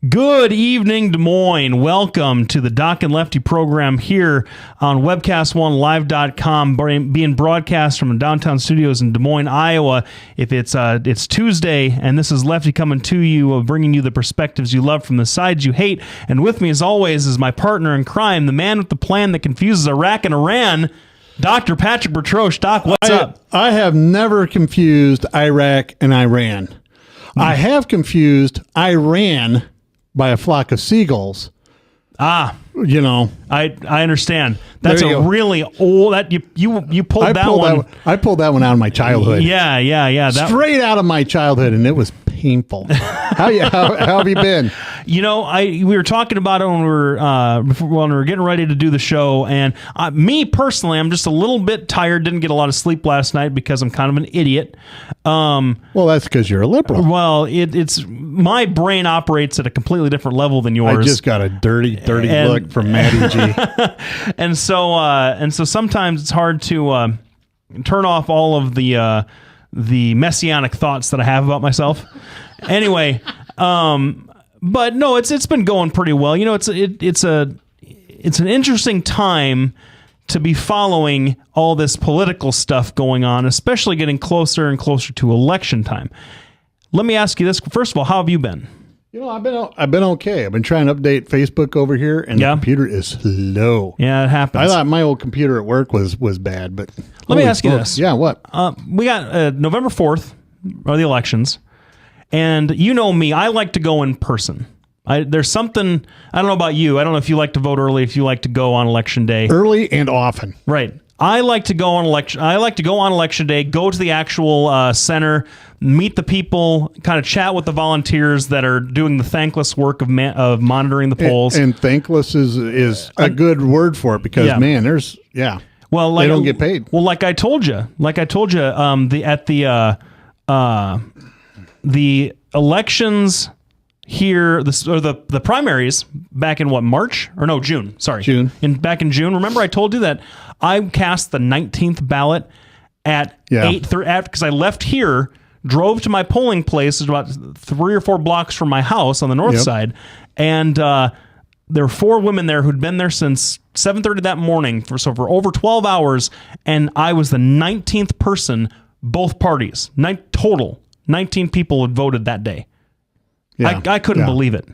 Good evening, Des Moines. Welcome to the Doc and Lefty program here on webcast1live.com, being broadcast from the downtown studios in Des Moines, Iowa. If it's Tuesday, and this is Lefty coming to you, bringing you the perspectives you love from the sides you hate. And with me, as always, is my partner in crime, the man with the plan that confuses Iraq and Iran, Dr. Patrick Bertroche. Doc, what's up? I have never confused Iraq and Iran. I have confused Iran by a flock of seagulls. You know, I understand. That's a really old that you pulled that one. I pulled that one out of my childhood. Yeah. Straight out of my childhood, and it was painful. How have you been? You know, we were talking about it when we were getting ready to do the show, and me personally, I'm just a little bit tired. Didn't get a lot of sleep last night because I'm kind of an idiot. Well, that's because you're a liberal. Well, it's my brain operates at a completely different level than yours. I just got a dirty look from Maddie G. and so sometimes it's hard to turn off all of the messianic thoughts that I have about myself. Anyway, but no, it's been going pretty well. You know, it's an interesting time to be following all this political stuff going on, especially getting closer and closer to election time. Let me ask you this. First of all, how have you been? You know, I've been okay. I've been trying to update Facebook over here, and the computer is slow. Yeah, it happens. I thought my old computer at work was bad, but let me ask you this. Yeah, what? We got November 4th are the elections, and you know me, I like to go in person. There's something, I don't know about you. I don't know if you like to vote early, if you like to go on election day. Early and often. Right. I like to go on election day, go to the actual center, meet the people, kind of chat with the volunteers that are doing the thankless work of monitoring the polls. And thankless is a good word for it because man, well, like, they don't get paid. Well, like I told you, the elections here, the primaries back in March or no, June. Sorry, June. Back in June. Remember, I told you that I cast the 19th ballot at 8:30 because I left here, drove to my polling place, it's about 3 or 4 blocks from my house on the north side, and there were 4 women there who'd been there since 7:30 that morning for over 12 hours, and I was the 19th person, both parties, total 19 people had voted that day. Yeah, I couldn't believe it.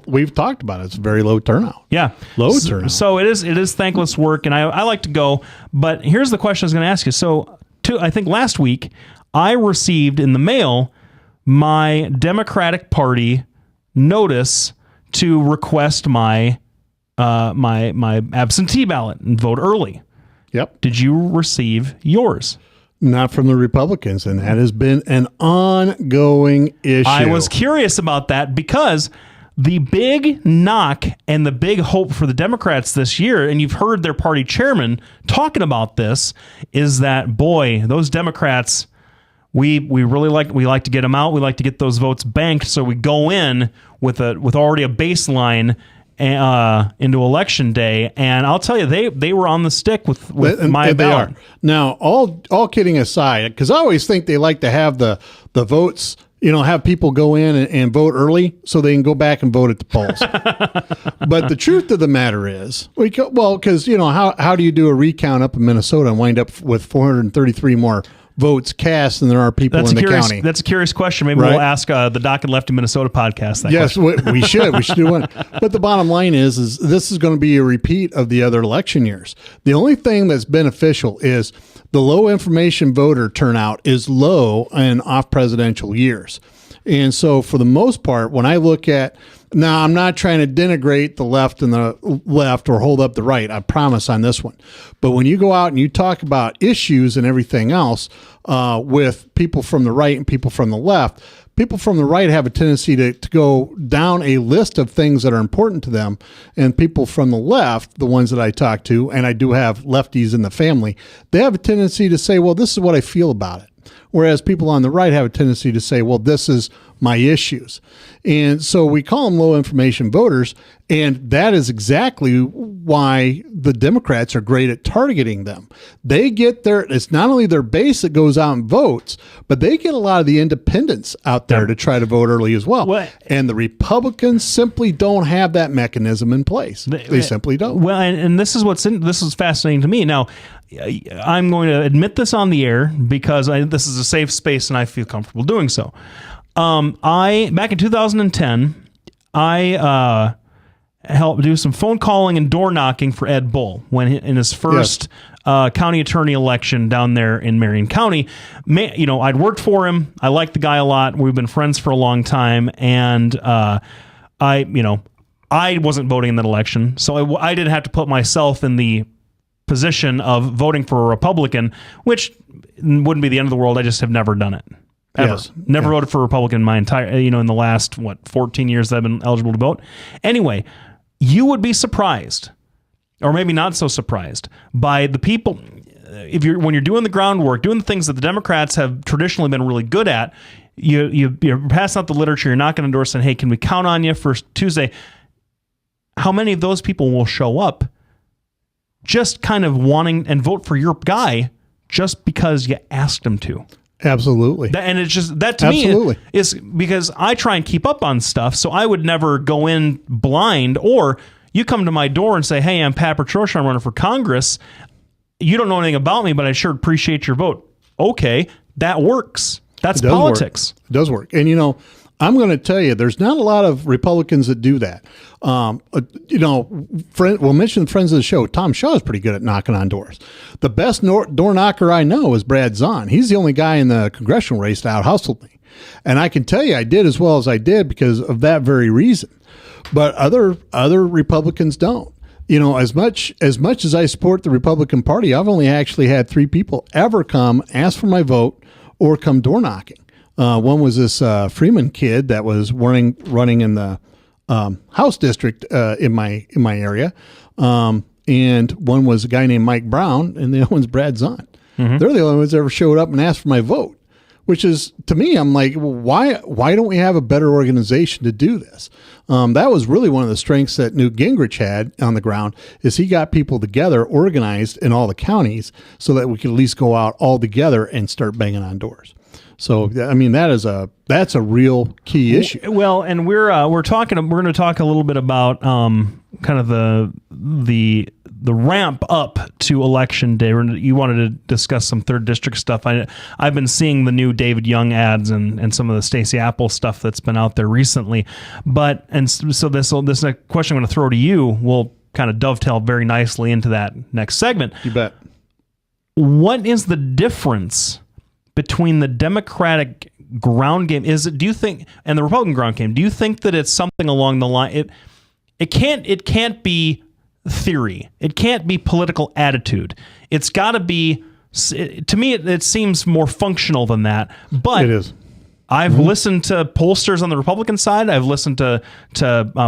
We've talked about it. It's a very low turnout. Yeah, low turnout. So it is thankless work, and I like to go. But here's the question I was going to ask you. So, I think last week I received in the mail my Democratic Party notice to request my my absentee ballot and vote early. Yep. Did you receive yours? Not from the Republicans, and that has been an ongoing issue. I was curious about that because the big knock and the big hope for the Democrats this year, and you've heard their party chairman talking about this, is that, boy, those Democrats, we like to get them out. We like to get those votes banked, so we go in with already a baseline into election day, and I'll tell you, they were on the stick with my ballot. Now, all kidding aside, because I always think they like to have the votes, have people go in and vote early so they can go back and vote at the polls. But the truth of the matter is, because how do you do a recount up in Minnesota and wind up with 433 more votes cast than there are people in the county? That's a curious question. Maybe we'll ask the Doc and Lefty Minnesota podcast that question. Yes, we should. We should do one. But the bottom line is this is going to be a repeat of the other election years. The only thing that's beneficial is the low information voter turnout is low in off-presidential years. And so for the most part, when I look at, now I'm not trying to denigrate the left or hold up the right, I promise on this one. But when you go out and you talk about issues and everything else with people from the right and people from the left, people from the right have a tendency to go down a list of things that are important to them. And people from the left, the ones that I talk to, and I do have lefties in the family, they have a tendency to say, well, this is what I feel about it. Whereas people on the right have a tendency to say, well, this is my issues. And so we call them low information voters. And that is exactly why the Democrats are great at targeting them. They get it's not only their base that goes out and votes, but they get a lot of the independents out there to try to vote early as well. And the Republicans simply don't have that mechanism in place. They simply don't. Well, and this is this is fascinating to me. Now, I'm going to admit this on the air because this is a safe space and I feel comfortable doing so. Back in 2010, I helped do some phone calling and door knocking for Ed Bull in his first county attorney election down there in Marion County. I'd worked for him. I liked the guy a lot. We've been friends for a long time, and I wasn't voting in that election, so I didn't have to put myself in the position of voting for a Republican, which wouldn't be the end of the world. I just have never done it. Ever. Yes. Never voted for a Republican in my entire, in the last, 14 years that I've been eligible to vote. Anyway, you would be surprised, or maybe not so surprised, by the people, when you're doing the groundwork, doing the things that the Democrats have traditionally been really good at, you're passing out the literature, you're not going to endorse, saying, hey, can we count on you for Tuesday? How many of those people will show up just kind of wanting and vote for your guy just because you asked them to? Absolutely. And it's just that to me is because I try and keep up on stuff. So I would never go in blind, or you come to my door and say, hey, I'm Pat Petrosha, I'm running for Congress. You don't know anything about me, but I sure appreciate your vote. Okay, that works. That's politics. It does work. And, I'm going to tell you, there's not a lot of Republicans that do that. We'll mention friends of the show. Tom Shaw is pretty good at knocking on doors. The best door knocker I know is Brad Zahn. He's the only guy in the congressional race that out-hustled me. And I can tell you I did as well as I did because of that very reason. But other Republicans don't. As much as I support the Republican Party, I've only actually had 3 people ever come ask for my vote or come door knocking. One was this Freeman kid that was running in the House district in my area, and one was a guy named Mike Brown, and the other one's Brad Zahn. Mm-hmm. They're the only ones that ever showed up and asked for my vote, which is, to me, I'm like, well, why don't we have a better organization to do this? That was really one of the strengths that Newt Gingrich had on the ground, is he got people together, organized in all the counties, so that we could at least go out all together and start banging on doors. So, I mean, that's a real key issue. Well, and we're going to talk a little bit about kind of the ramp up to election day. You wanted to discuss some 3rd district stuff. I've been seeing the new David Young ads and some of the Stacey Apple stuff that's been out there recently. So this next question I'm going to throw to you will kind of dovetail very nicely into that next segment. You bet. What is the difference between the Democratic ground game, do you think, and the Republican ground game? Do you think that it's something along the line? It can't be theory. It can't be political attitude. It's got to be. To me, it seems more functional than that. But it is. I've listened to pollsters on the Republican side. I've listened to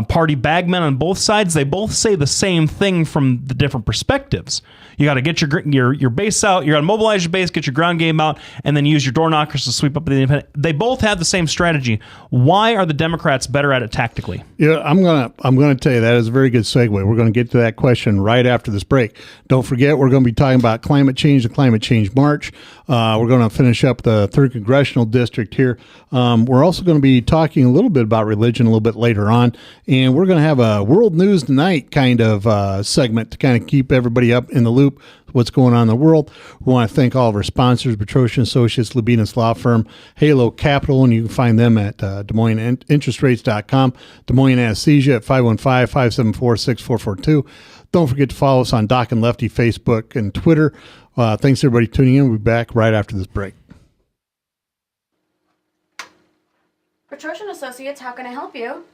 party bagmen on both sides. They both say the same thing from the different perspectives. You got to get your base out. You got to mobilize your base, get your ground game out, and then use your door knockers to sweep up the independent. They both have the same strategy. Why are the Democrats better at it tactically? Yeah, I'm gonna tell you that is a very good segue. We're going to get to that question right after this break. Don't forget, we're going to be talking about climate change, the Climate Change March. We're going to finish up the 3rd Congressional District here. We're also going to be talking a little bit about religion a little bit later on, and we're going to have a World News Tonight kind of segment to kind of keep everybody up in the loop what's going on in the world. We want to thank all of our sponsors, Petrosha Associates, Labinas Law Firm, Halo Capital, and you can find them at Des Moines InterestRates.com, Des Moines Anesthesia at 515-574-6442. Don't forget to follow us on Doc and Lefty Facebook and Twitter. Thanks everybody tuning in. We'll be back right after this break. Petrosha Associates, how can I help you?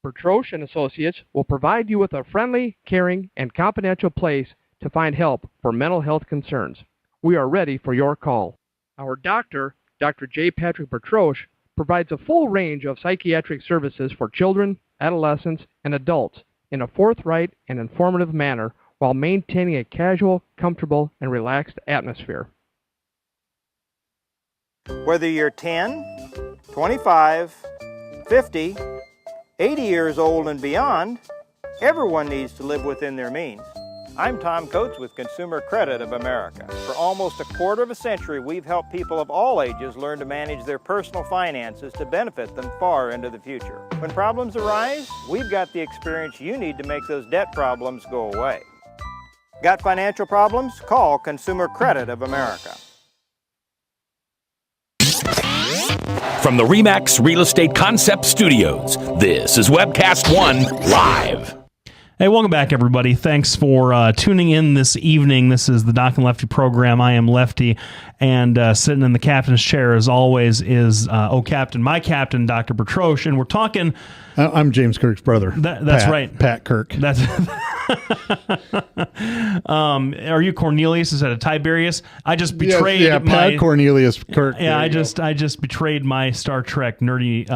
Petrosha Associates will provide you with a friendly, caring, and confidential place to find help for mental health concerns. We are ready for your call. Our doctor, Dr. J. Patrick Petrosha, provides a full range of psychiatric services for children, adolescents, and adults in a forthright and informative manner while maintaining a casual, comfortable, and relaxed atmosphere. Whether you're 10, 25, 50, 80 years old and beyond, Everyone needs to live within their means. I'm Tom Coates with Consumer Credit of America. For almost a quarter of a century, we've helped people of all ages learn to manage their personal finances to benefit them far into the future. When problems arise, we've got the experience you need to make those debt problems go away. Got financial problems? Call Consumer Credit of America. From the RE/MAX Real Estate Concept Studios, this is Webcast One Live. Hey, welcome back, everybody. Thanks for tuning in this evening. This is the Doc and Lefty program. I am Lefty, and sitting in the captain's chair, as always, is Captain, my captain, Dr. Bertrosh, and we're talking... I'm James Kirk's brother. That's right. Pat Kirk. That's. Are you Cornelius instead of Tiberius? I just betrayed Pat Cornelius Kirk. Yeah, I just betrayed my Star Trek nerdy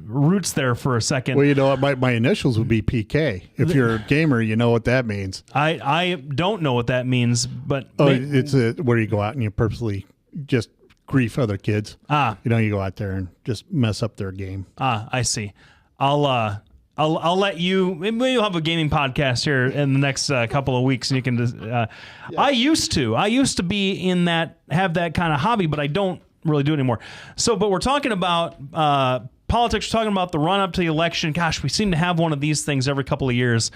roots there for a second. Well, you know what? My initials would be PK. If you're a gamer, you know what that means. I don't know what that means, but it's where you go out and you purposely just grief other kids. You go out there and just mess up their game. I see. I'll let you. Maybe you'll have a gaming podcast here in the next couple of weeks, and you can just. I used to be in that, have that kind of hobby, but I don't really do it anymore. So, but we're talking about politics. We're talking about the run up to the election. Gosh, we seem to have one of these things every couple of years.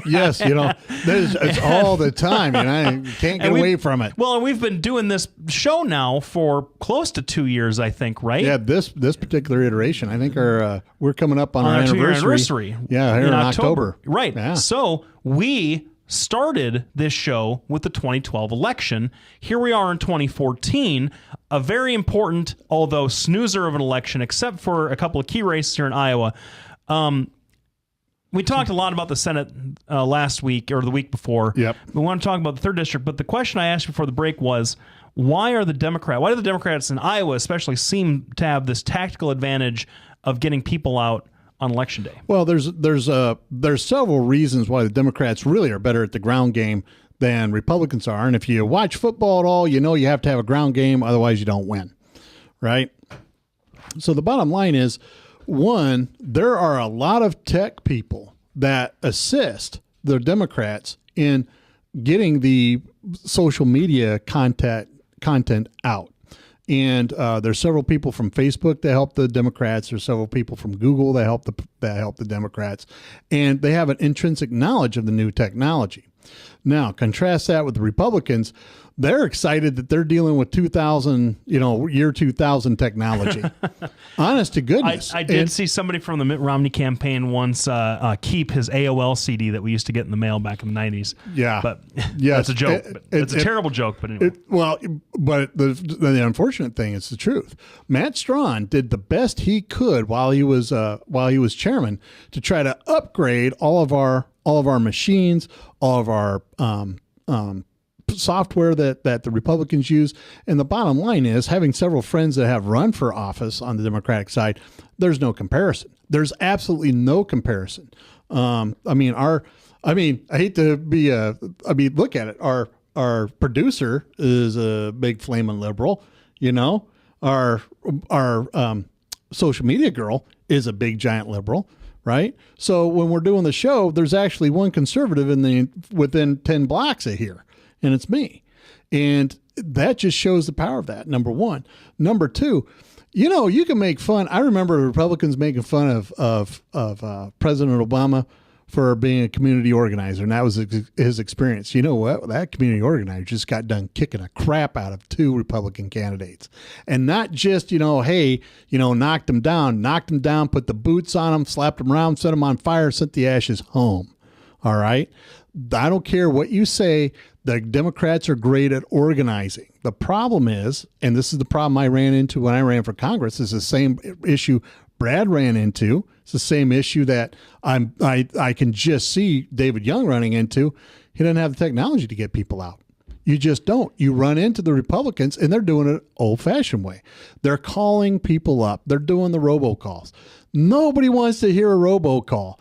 Yes, it's all the time, and you can't get away from it. Well, and we've been doing this show now for close to 2 years, I think, right? Yeah, this particular iteration, I think we're coming up on our anniversary. Yeah, here in October. Right. Yeah. So we started this show with the 2012 election. Here we are in 2014, a very important, although snoozer of an election, except for a couple of key races here in Iowa. We talked a lot about the Senate last week or the week before. Yep. We want to talk about the 3rd District, but the question I asked before the break was, why do the Democrats in Iowa especially seem to have this tactical advantage of getting people out on Election Day? Well, there's several reasons why the Democrats really are better at the ground game than Republicans are. And if you watch football at all, you know you have to have a ground game, otherwise you don't win, right? So the bottom line is, one, there are a lot of tech people that assist the Democrats in getting the social media content out. And there's several people from Facebook that help the Democrats. There's several people from Google that help the Democrats. And they have an intrinsic knowledge of the new technology. Now, contrast that with the Republicans. They're excited that they're dealing with year 2000 technology. Honest to goodness. I did see somebody from the Mitt Romney campaign once keep his AOL CD that we used to get in the mail back in the 90s. Yeah. But that's a joke. It's a terrible joke, but anyway. But the unfortunate thing is the truth. Matt Strawn did the best he could while he was chairman to try to upgrade all of our machines, all of our software that the Republicans use. And the bottom line is, having several friends that have run for office on the Democratic side, there's no comparison. There's absolutely no comparison. I hate to be look at it. Our producer is a big flaming liberal, our social media girl is a big giant liberal. Right. So when we're doing the show, there's actually one conservative within 10 blocks of here, and it's me. And that just shows the power of that. Number one. Number two, you can make fun. I remember Republicans making fun of President Obama for being a community organizer, and that was his experience. You know what? That community organizer just got done kicking a crap out of 2 Republican candidates. And not just, knocked them down, put the boots on them, slapped them around, set them on fire, sent the ashes home. All right? I don't care what you say, the Democrats are great at organizing. The problem is, and this is the problem I ran into when I ran for Congress, is the same issue Brad ran into. It's the same issue that I can just see David Young running into. He doesn't have the technology to get people out. You just don't. You run into the Republicans, and they're doing it old-fashioned way. They're calling people up. They're doing the robocalls. Nobody wants to hear a robocall.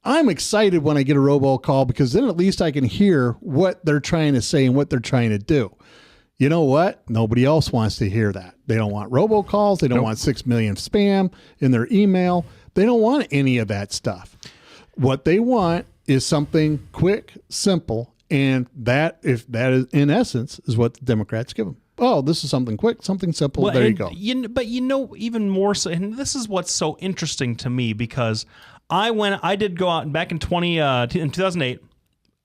I'm excited when I get a robocall because then at least I can hear what they're trying to say and what they're trying to do. You know what? Nobody else wants to hear that. They don't want robocalls. They don't want 6 million spam in their email. They don't want any of that stuff. What they want is something quick, simple, and that, if that is in essence, is what the Democrats give them. Oh, this is something quick, something simple. Well, there you go. But even more so, and this is what's so interesting to me, because I did go out back in 2008.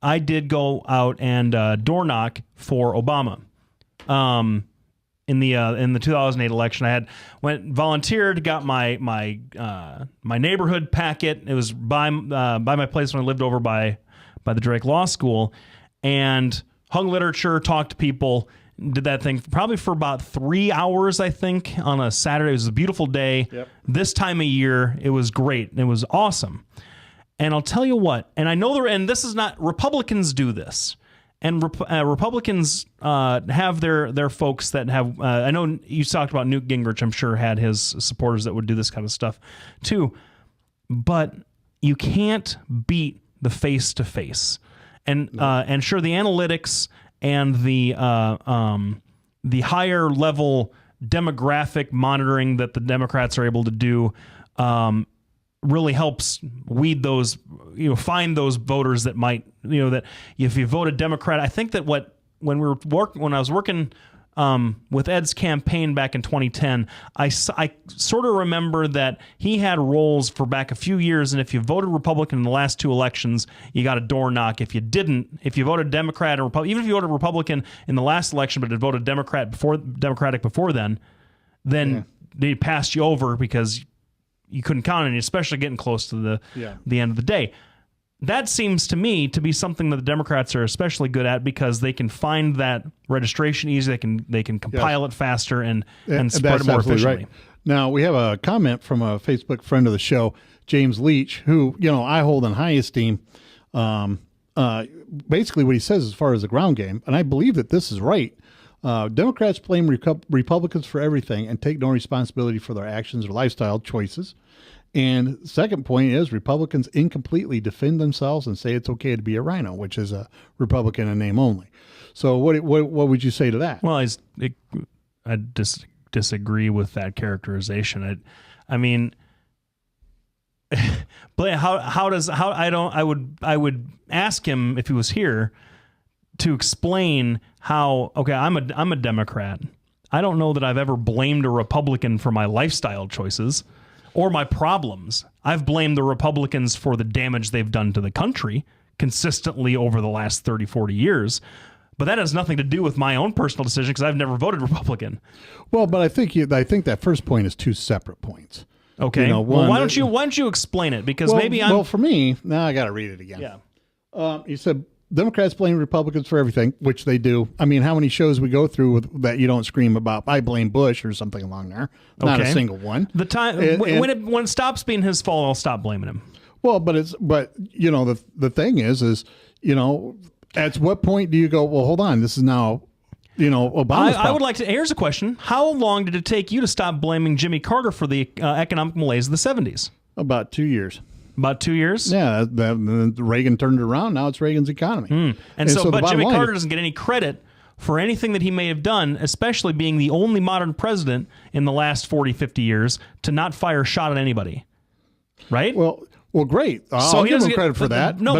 I did go out and door knock for Obama. In the 2008 election, I volunteered, got my neighborhood packet. It was by my place when I lived over by the Drake Law School, and hung literature, talked to people, did that thing probably for about 3 hours, I think, on a Saturday. It was a beautiful day. Yep. This time of year, it was great. It was awesome. And I'll tell you what, and I know and this is not, Republicans do this. And Republicans have their folks that have. I know you talked about Newt Gingrich. I'm sure had his supporters that would do this kind of stuff too. But you can't beat the face to face. And sure, the analytics and the higher level demographic monitoring that the Democrats are able to do really helps weed those, find those voters that might, that if you voted Democrat. I think that when I was working with Ed's campaign back in 2010, I sort of remember that he had rolls for back a few years, and if you voted Republican in the last 2 elections, you got a door knock. If you didn't, if you voted Democrat or Republican, even if you voted Republican in the last election but had voted Democratic before then they passed you over because you couldn't count on it, especially getting close to the end of the day. That seems to me to be something that the Democrats are especially good at, because they can find that registration easy. They can compile it faster and spread it more efficiently. Right. Now, we have a comment from a Facebook friend of the show, James Leach, who I hold in high esteem. Basically what he says as far as the ground game, and I believe that this is right. Democrats blame Republicans for everything and take no responsibility for their actions or lifestyle choices. And second point is Republicans incompletely defend themselves and say it's okay to be a rhino, which is a Republican in name only. So what would you say to that? Well, I disagree with that characterization. I mean, but I would ask him if he was here to explain how. Okay, I'm a Democrat. I don't know that I've ever blamed a Republican for my lifestyle choices or my problems. I've blamed the Republicans for the damage they've done to the country consistently over the last 30, 40 years. But that has nothing to do with my own personal decision, because I've never voted Republican. Well, but I think that first point is 2 separate points. Okay. Well, why don't you explain it? Because well, for me, now I got to read it again. Yeah. You said Democrats blame Republicans for everything, which they do. I mean, how many shows we go through that you don't scream about, I blame Bush or something along there? Not a single one. The time when it stops being his fault, I'll stop blaming him. Well, but the thing is at what point do you go, well, hold on, this is now Obama's I would like to. Here's a question: how long did it take you to stop blaming Jimmy Carter for the economic malaise of the 70s? About 2 years. About 2 years? Yeah, Reagan turned it around. Now it's Reagan's economy. And so but Jimmy Carter doesn't get any credit for anything that he may have done, especially being the only modern president in the last 40, 50 years to not fire a shot at anybody. Right? Well, great. I'll give them credit for that. No,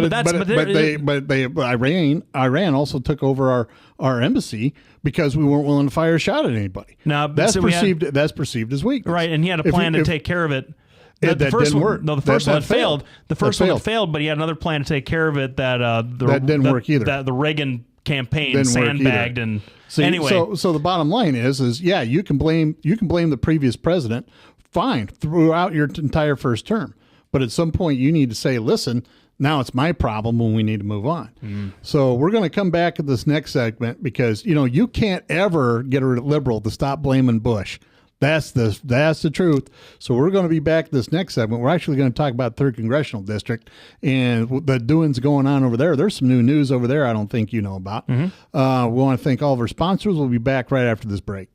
Iran also took over our embassy because we weren't willing to fire a shot at anybody. Now, that's perceived as weakness. Right, and he had a plan to take care of it. That didn't work. No, the first one failed. The first one failed, but he had another plan to take care of it that didn't work either. That the Reagan campaign sandbagged and anyway. So the bottom line is yeah, you can blame the previous president, fine, throughout your entire first term, but at some point you need to say, listen, now it's my problem when we need to move on. So we're going to come back at this next segment because you can't ever get a liberal to stop blaming Bush. That's the truth. So we're going to be back this next segment. We're actually going to talk about 3rd Congressional District and the doings going on over there. There's some new news over there I don't think you know about. We want to thank all of our sponsors. We'll be back right after this break.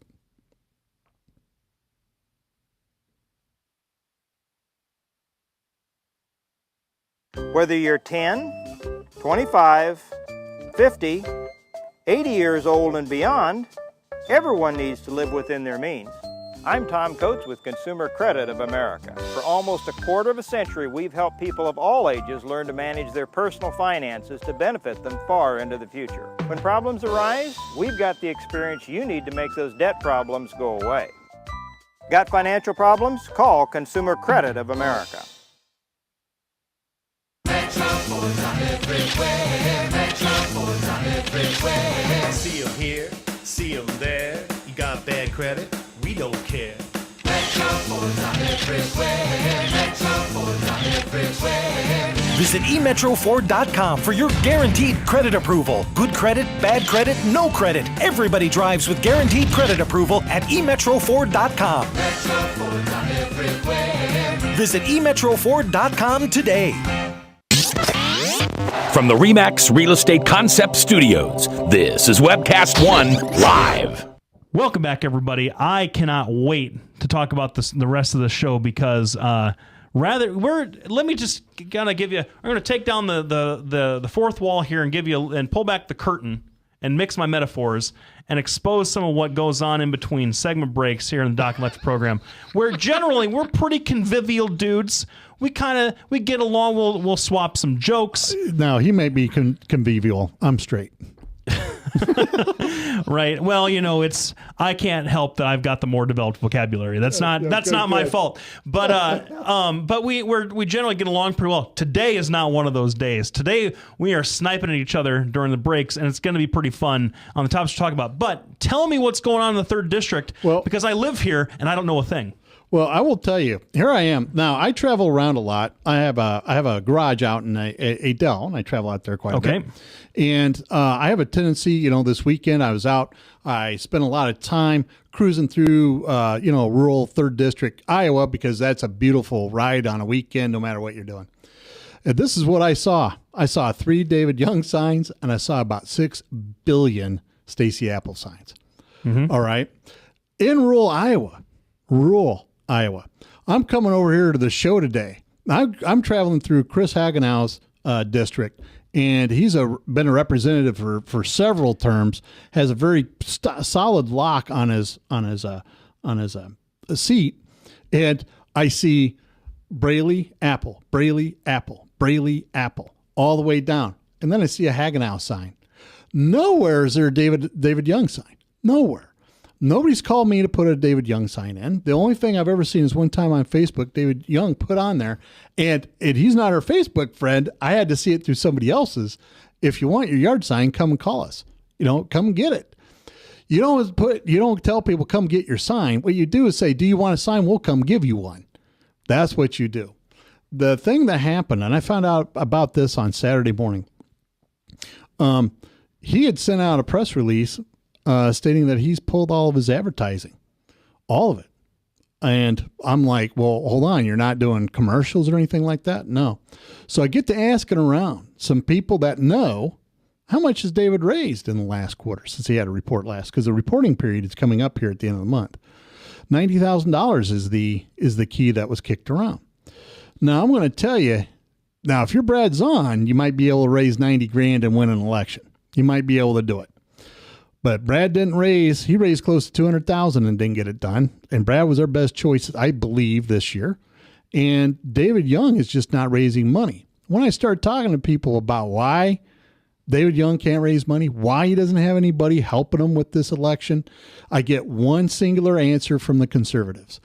Whether you're 10, 25, 50, 80 years old and beyond, everyone needs to live within their means. I'm Tom Coates with Consumer Credit of America. For almost a quarter of a century, we've helped people of all ages learn to manage their personal finances to benefit them far into the future. When problems arise, we've got the experience you need to make those debt problems go away. Got financial problems? Call Consumer Credit of America. Metro Ford's on everywhere. Metro Ford's on everywhere. See 'em here, see 'em there. You got bad credit? We don't care. Metro Ford's on everywhere. Metro Ford's on everywhere. Visit emetroford.com for your guaranteed credit approval. Good credit, bad credit, no credit. Everybody drives with guaranteed credit approval at emetroford.com. Metro Ford's on everywhere. Visit emetroford.com today. From the RE/MAX Real Estate Concept Studios, this is Webcast 1 Live. Welcome back, everybody. I cannot wait to talk about the rest of the show because let me just kind of give you. I'm going to take down the fourth wall here and give you and pull back the curtain and mix my metaphors and expose some of what goes on in between segment breaks here in the Doc and Lefty program, where generally we're pretty convivial dudes. We get along. We'll swap some jokes. Now he may be convivial. I'm straight. Right. Well, I can't help that I've got the more developed vocabulary. That's not my fault. But we generally get along pretty well. Today is not one of those days. Today we are sniping at each other during the breaks, and it's going to be pretty fun on the topics to talk about. But tell me what's going on in the 3rd District, because I live here and I don't know a thing. Well, I will tell you. Here I am now. I travel around a lot. I have a garage out in a Dell, and I travel out there quite a bit. And I have a tendency. This weekend I was out. I spent a lot of time cruising through, rural 3rd District, Iowa, because that's a beautiful ride on a weekend, no matter what you're doing. And this is what I saw. I saw 3 David Young signs, and I saw about 6 billion Stacy Apple signs. Mm-hmm. All right, in rural Iowa. I'm coming over here to the show today. I'm traveling through Chris Hagenau's district, and he's been a representative for several terms. Has a very solid lock on his seat, and I see Braley Apple all the way down, and then I see a Hagenau sign. Nowhere is there a David Young sign. Nowhere. Nobody's called me to put a David Young sign in. The only thing I've ever seen is one time on Facebook, David Young put on there, and he's not our Facebook friend. I had to see it through somebody else's. If you want your yard sign, come and call us. Come and get it. You don't tell people come get your sign. What you do is say, do you want a sign? We'll come give you one. That's what you do. The thing that happened, and I found out about this on Saturday morning. He had sent out a press release stating that he's pulled all of his advertising, all of it. And I'm like, well, hold on. You're not doing commercials or anything like that? No. So I get to asking around some people that know how much has David raised in the last quarter since he had a report last, because the reporting period is coming up here at the end of the month. $90,000 is the key that was kicked around. Now I'm going to tell you, now if you're Brad Zahn, you might be able to raise $90,000 and win an election. You might be able to do it. But Brad didn't raise. He raised close to $200,000 and didn't get it done. And Brad was our best choice, I believe, this year. And David Young is just not raising money. When I start talking to people about why David Young can't raise money, why he doesn't have anybody helping him with this election, I get one singular answer from the conservatives.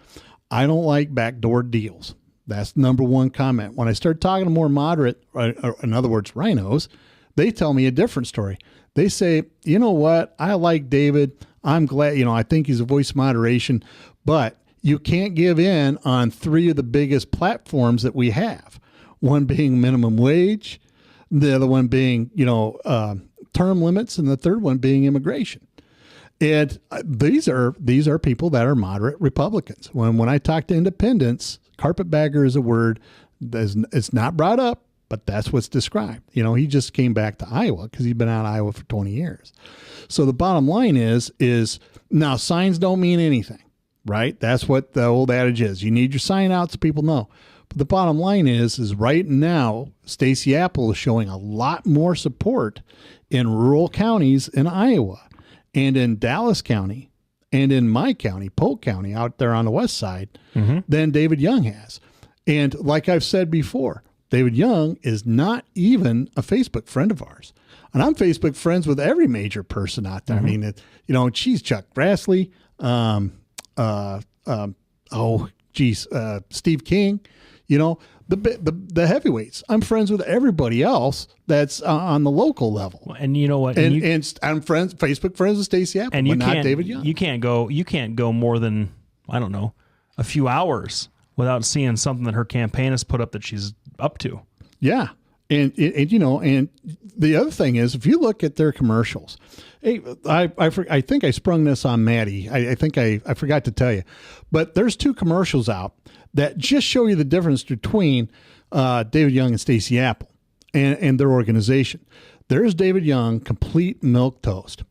I don't like backdoor deals. That's number one comment. When I start talking to more moderate, or in other words, rhinos, they tell me a different story. They say, you know what? I like David. I'm glad, I think he's a voice of moderation, but you can't give in on 3 of the biggest platforms that we have. One being minimum wage, the other one being, term limits, and the third one being immigration. And these are people that are moderate Republicans. When I talk to independents, carpetbagger is a word that's it's not brought up, but that's what's described. He just came back to Iowa because he's been out of Iowa for 20 years. So the bottom line is now signs don't mean anything, right? That's what the old adage is. You need your sign out so people know. But the bottom line is right now, Stacy Apple is showing a lot more support in rural counties in Iowa and in Dallas County and in my county, Polk County, out there on the west side, than David Young has. And like I've said before, David Young is not even a Facebook friend of ours. And I'm Facebook friends with every major person out there. I mean, geez, Chuck Grassley, Steve King, the heavyweights. I'm friends with everybody else that's on the local level. And you know what? And I'm Facebook friends with Stacey Apple, and but not David Young. You can't go more than, I don't know, a few hours without seeing something that her campaign has put up that she's up to. Yeah. And the other thing is, if you look at their commercials, hey, I think I sprung this on Maddie. I think I forgot to tell you, but there's 2 commercials out that just show you the difference between David Young and Stacey Apple and their organization. There's David Young, complete milquetoast,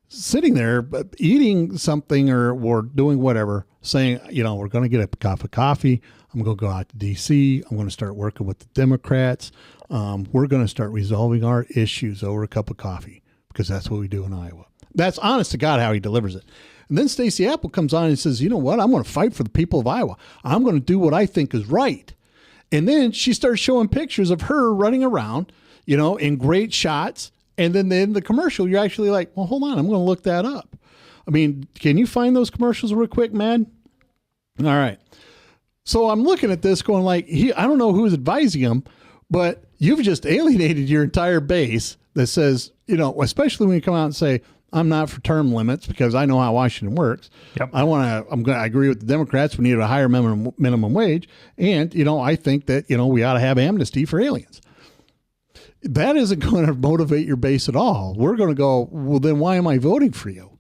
sitting there eating something or doing whatever, saying, we're going to get a cup of coffee. I'm going to go out to D.C. I'm going to start working with the Democrats. We're going to start resolving our issues over a cup of coffee, because that's what we do in Iowa. That's honest to God how he delivers it. And then Stacey Apple comes on and says, you know what? I'm going to fight for the people of Iowa. I'm going to do what I think is right. And then she starts showing pictures of her running around, in great shots. And then in the commercial, you're actually like, well, hold on, I'm going to look that up. I mean, can you find those commercials real quick, man? All right. So I'm looking at this going like, I don't know who's advising him, but you've just alienated your entire base that says, especially when you come out and say, I'm not for term limits because I know how Washington works. Yep. I agree with the Democrats. We need a higher minimum wage. And, I think that, we ought to have amnesty for aliens. That isn't going to motivate your base at all. We're going to go, well, then why am I voting for you?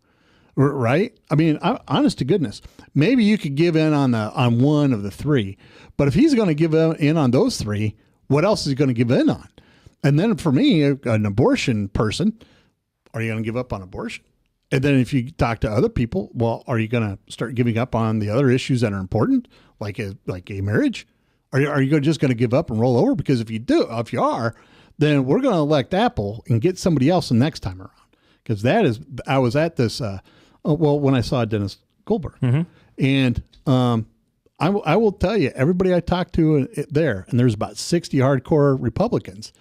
Right? I mean, honest to goodness, maybe you could give in on one of the 3, but if he's going to give in on those 3, what else is he going to give in on? And then for me, an abortion person, are you going to give up on abortion? And then if you talk to other people, well, are you going to start giving up on the other issues that are important, like gay marriage? Are you just going to give up and roll over? Because if you are, then we're going to elect Apple and get somebody else the next time around. Because I was at this, when I saw Dennis Goldberg. And I will tell you, everybody I talked to there, and there's about 60 hardcore Republicans,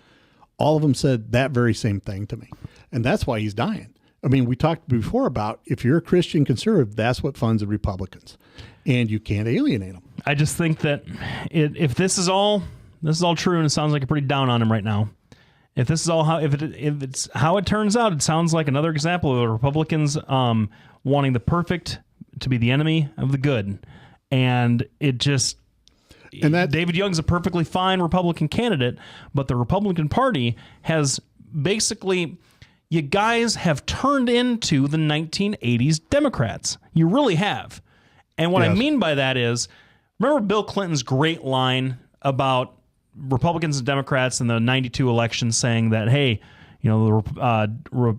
all of them said that very same thing to me. And that's why he's dying. I mean, we talked before about if you're a Christian conservative, that's what funds the Republicans. And you can't alienate them. I just think that if this is all true, and it sounds like you're pretty down on him right now, if this is all if it's how it turns out, it sounds like another example of the Republicans wanting the perfect to be the enemy of the good. And David Young's a perfectly fine Republican candidate, but the Republican Party has basically, you guys have turned into the 1980s Democrats. You really have. And what I mean by that is, remember Bill Clinton's great line about Republicans and Democrats in the 92 election saying that, hey, the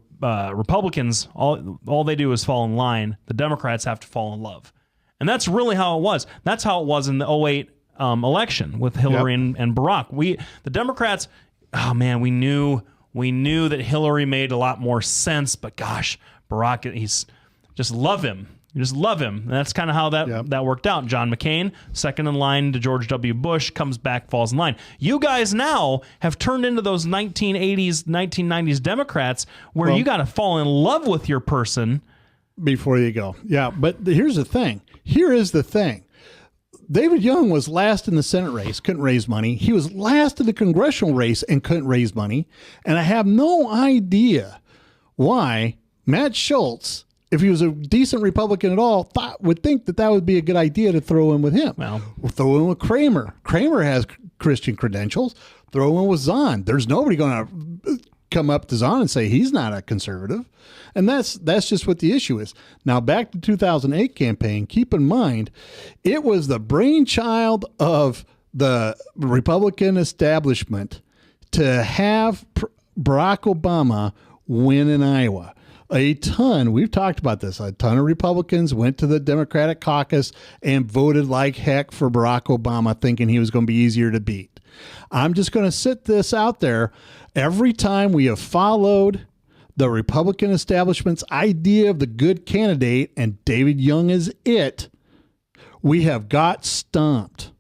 Republicans, all they do is fall in line. The Democrats have to fall in love. And that's really how it was. That's how it was in the 2008 election with Hillary and Barack. The Democrats, we knew that Hillary made a lot more sense, but gosh, Barack, he's just love him. You just love him. And that's kind of how that worked out. John McCain, second in line to George W. Bush, comes back, falls in line. You guys now have turned into those 1980s, 1990s Democrats where you got to fall in love with your person before you go. Yeah, but here's the thing. Here is the thing. David Young was last in the Senate race, couldn't raise money. He was last in the congressional race and couldn't raise money. And I have no idea why Matt Schultz, if he was a decent Republican at all, would think that would be a good idea to throw in with him. Well, we'll throw in with Kramer. Kramer has Christian credentials. Throw in with Zahn. There's nobody going to come up to Zahn and say he's not a conservative. And that's just what the issue is. Now, back to 2008 campaign, keep in mind, it was the brainchild of the Republican establishment to have Barack Obama win in Iowa. We've talked about this, a ton of Republicans went to the Democratic caucus and voted like heck for Barack Obama, thinking he was going to be easier to beat. I'm just going to sit this out there. Every time we have followed the Republican establishment's idea of the good candidate, and David Young is it, we have got stumped.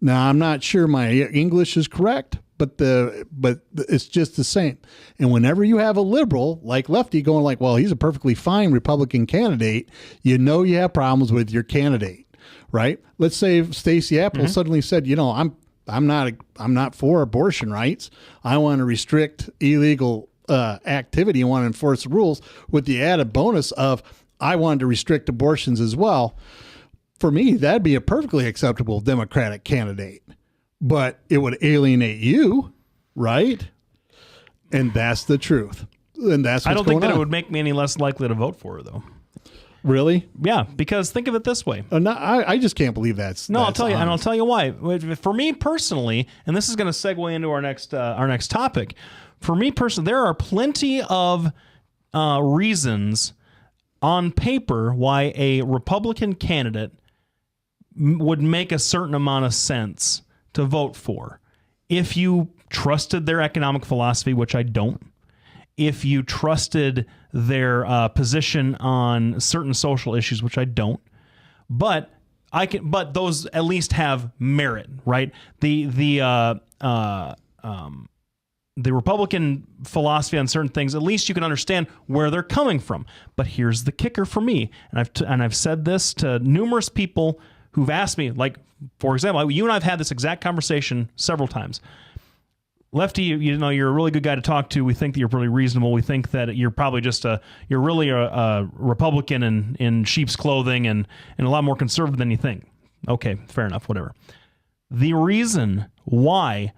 Now, I'm not sure my English is correct, but it's just the same. And whenever you have a liberal like Lefty going like, well, he's a perfectly fine Republican candidate, you know you have problems with your candidate, right? Let's say Stacey Apple suddenly said, you know, I'm not for abortion rights. I want to restrict illegal activity and want to enforce the rules, with the added bonus of I wanted to restrict abortions as well. For me, that'd be a perfectly acceptable Democratic candidate, but it would alienate you, right? And that's the truth. And that's what's I don't think that on. it would make me any less likely to vote for her, though. Really? Yeah, because think of it this way. No, I just can't believe that's. No, that's I'll tell you, honest. and I'll tell you why. For me personally, and this is going to segue into our next topic. For me personally, there are plenty of reasons on paper why a Republican candidate would make a certain amount of sense to vote for. If you trusted their economic philosophy, which I don't, if you trusted their position on certain social issues, which I don't, but those at least have merit, right? The Republican philosophy on certain things, at least you can understand where they're coming from. But here's the kicker for me, and I've said this to numerous people who've asked me, like, for example, you and I've had this exact conversation several times. Lefty, you know, you're a really good guy to talk to. We think that you're really reasonable. We think that you're probably you're really a Republican in sheep's clothing and a lot more conservative than you think. Okay, fair enough, whatever. The reason why,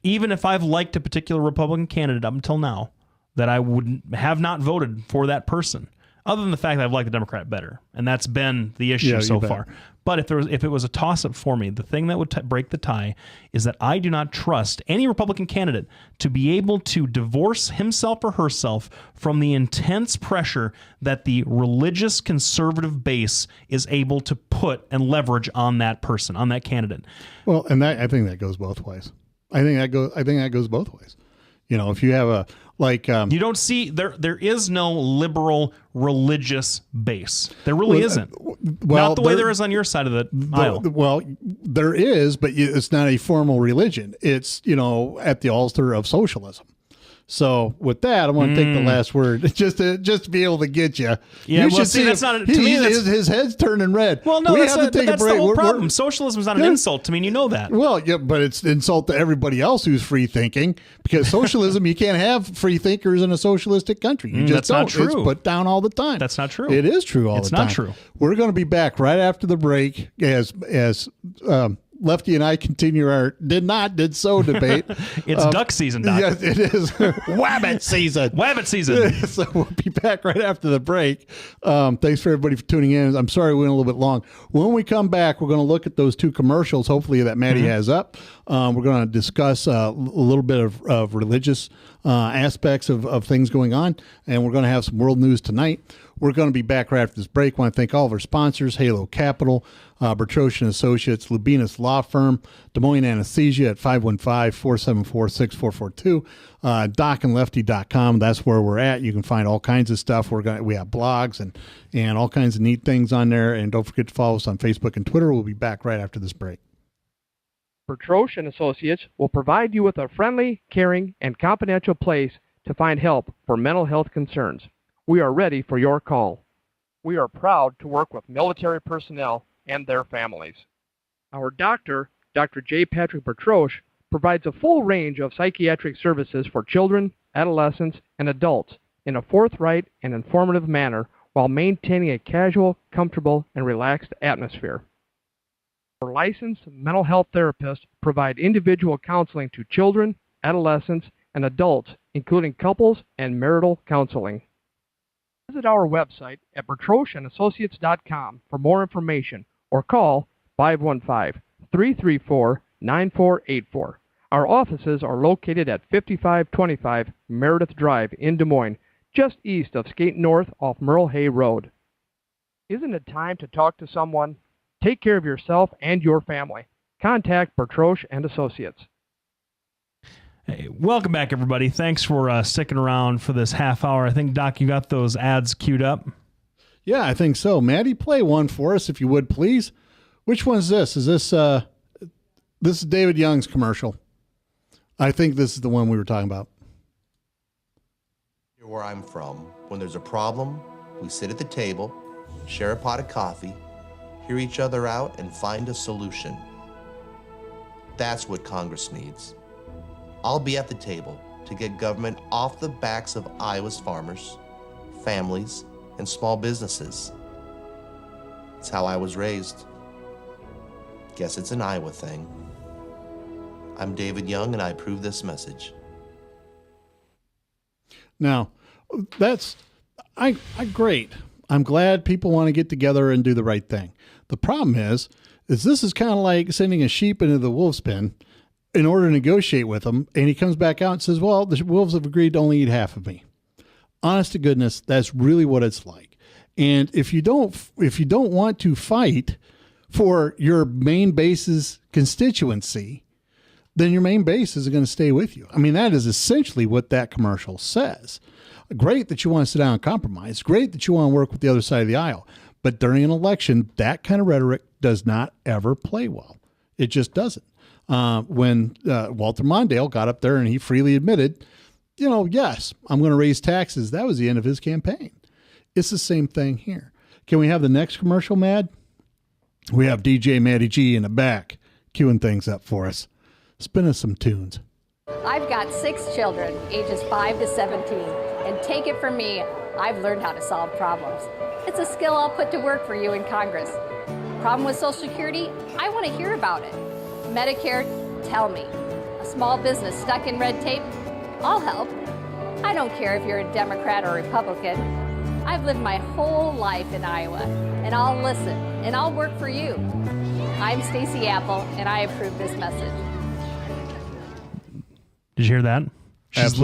even if I've liked a particular Republican candidate up until now, that I would have not voted for that person, other than the fact that I've liked the Democrat better, and that's been the issue so far. But if it was a toss-up for me, the thing that would break the tie is that I do not trust any Republican candidate to be able to divorce himself or herself from the intense pressure that the religious conservative base is able to put and leverage on that person, on that candidate. Well, and I think that goes both ways. I think that goes both ways. You know, if you have a you don't see there is no liberal religious base. There really isn't. Well, not the way there is on your side of the aisle. Well, there is, but it's not a formal religion. It's, you know, at the altar of socialism. So with that, I want to take the last word just to be able to get you. Yeah, you well, should see, that's not to me. His head's turning red. Well, no, that's break. the whole problem. Socialism is not an insult to me, and you know that. Well, yeah, but it's an insult to everybody else who's free thinking, because socialism, you can't have free thinkers in a socialistic country. You just that's don't. not true. It's put down all the time. That's not true. It is true all the time. It's not true. We're going to be back right after the break as Lefty and I continue our did so debate. It's duck season, Doc. Yes, it is. Wabbit season. Wabbit season. So we'll be back right after the break. Thanks for everybody for tuning in. I'm sorry we went a little bit long. When we come back, we're going to look at those two commercials, hopefully, that Maddie has up. We're going to discuss a little bit of religious aspects of things going on, and we're going to have some world news tonight. We're going to be back right after this break. I want to thank all of our sponsors: Halo Capital, Bertrosian Associates, Lubinas Law Firm, Des Moines Anesthesia at 515-474-6442, docandlefty.com. That's where we're at. You can find all kinds of stuff. We have blogs and all kinds of neat things on there. And don't forget to follow us on Facebook and Twitter. We'll be back right after this break. Bertrosian Associates will provide you with a friendly, caring, and confidential place to find help for mental health concerns. We are ready for your call. We are proud to work with military personnel and their families. Our doctor, Dr. J. Patrick Bertroche, provides a full range of psychiatric services for children, adolescents, and adults in a forthright and informative manner while maintaining a casual, comfortable, and relaxed atmosphere. Our licensed mental health therapists provide individual counseling to children, adolescents, and adults, including couples and marital counseling. Visit our website at bertrosianassociates.com for more information or call 515-334-9484. Our offices are located at 5525 Meredith Drive in Des Moines, just east of Skate North off Merle Hay Road. Isn't it time to talk to someone? Take care of yourself and your family. Contact Bertroche and Associates. Hey, welcome back, everybody. Thanks for sticking around for this half hour. I think, Doc, you got those ads queued up. Yeah, I think so. Maddie, play one for us, if you would, please. Which one's this? Is this this is David Young's commercial? I think this is the one we were talking about. Where I'm from, when there's a problem, we sit at the table, share a pot of coffee, hear each other out, and find a solution. That's what Congress needs. I'll be at the table to get government off the backs of Iowa's farmers, families, and small businesses. It's how I was raised. Guess it's an Iowa thing. I'm David Young, and I approve this message. Now, that's I great. I'm glad people want to get together and do the right thing. The problem is this is kind of like sending a sheep into the wolf's pen in order to negotiate with him, and he comes back out and says, well, the wolves have agreed to only eat half of me. Honest to goodness, that's really what it's like. And if you don't want to fight for your main base's constituency, then your main base is going to stay with you. I mean, that is essentially what that commercial says. Great that you want to sit down and compromise. Great that you want to work with the other side of the aisle. But during an election, that kind of rhetoric does not ever play well. It just doesn't. When Walter Mondale got up there and he freely admitted, yes, I'm going to raise taxes. That was the end of his campaign. It's the same thing here. Can we have the next commercial, Mad? We have DJ Maddie G in the back queuing things up for us. Spin us some tunes. I've got 6 children, ages 5 to 17, and take it from me, I've learned how to solve problems. It's a skill I'll put to work for you in Congress. Problem with Social Security? I want to hear about it. Medicare? Tell me. A small business stuck in red tape? I'll help. I don't care if you're a Democrat or Republican. I've lived my whole life in Iowa, and I'll listen, and I'll work for you. I'm Stacey Apple, and I approve this message. Did you hear that? She's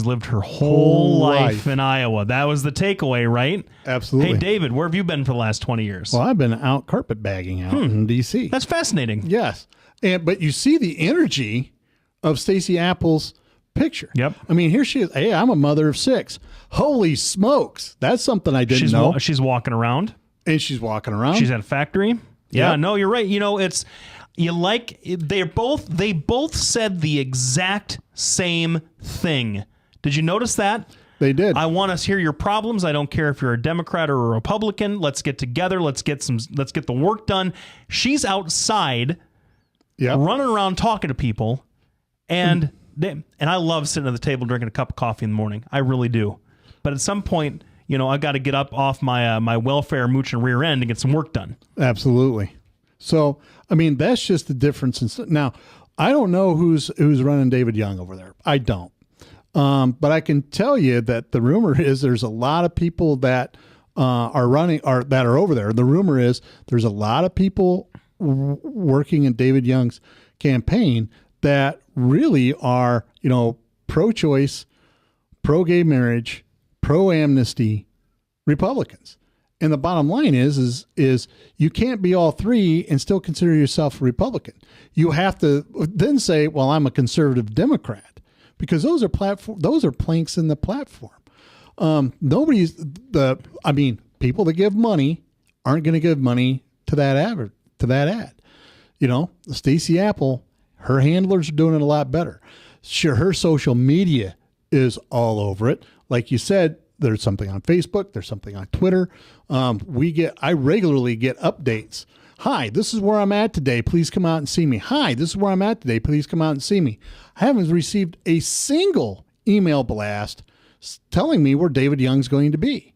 lived her whole life in Iowa. That was the takeaway, right? Absolutely. Hey, David, where have you been for the last 20 years? Well, I've been out carpet bagging out in D.C. That's fascinating. Yes. But you see the energy of Stacey Apple's picture. Yep. I mean, here she is. Hey, I'm a mother of 6. Holy smokes. That's something I didn't know. She's walking around. And she's walking around. She's at a factory. Yeah, Yep. no, you're right. They both said the exact same thing. Did you notice that? They did. I want to hear your problems. I don't care if you're a Democrat or a Republican. Let's get together. Let's get the work done. She's outside, running around talking to people, and I love sitting at the table drinking a cup of coffee in the morning. I really do. But at some point, I got to get up off my my welfare mooching rear end and get some work done. Absolutely. So, I mean, that's just the difference. Now, I don't know who's running David Young over there. I don't. But I can tell you that the rumor is there's a lot of people that are running or that are over there. The rumor is there's a lot of people working in David Young's campaign that really are, pro-choice, pro-gay marriage, pro-amnesty Republicans. And the bottom line is you can't be all three and still consider yourself a Republican. You have to then say, well, I'm a conservative Democrat, because those are planks in the platform. People that give money aren't going to give money to that ad. Stacey Apple, her handlers are doing it a lot better. Sure, her social media is all over it. Like you said, there's something on Facebook. There's something on Twitter. I regularly get updates. Hi, this is where I'm at today. Please come out and see me. Hi, this is where I'm at today. Please come out and see me. I haven't received a single email blast telling me where David Young's going to be.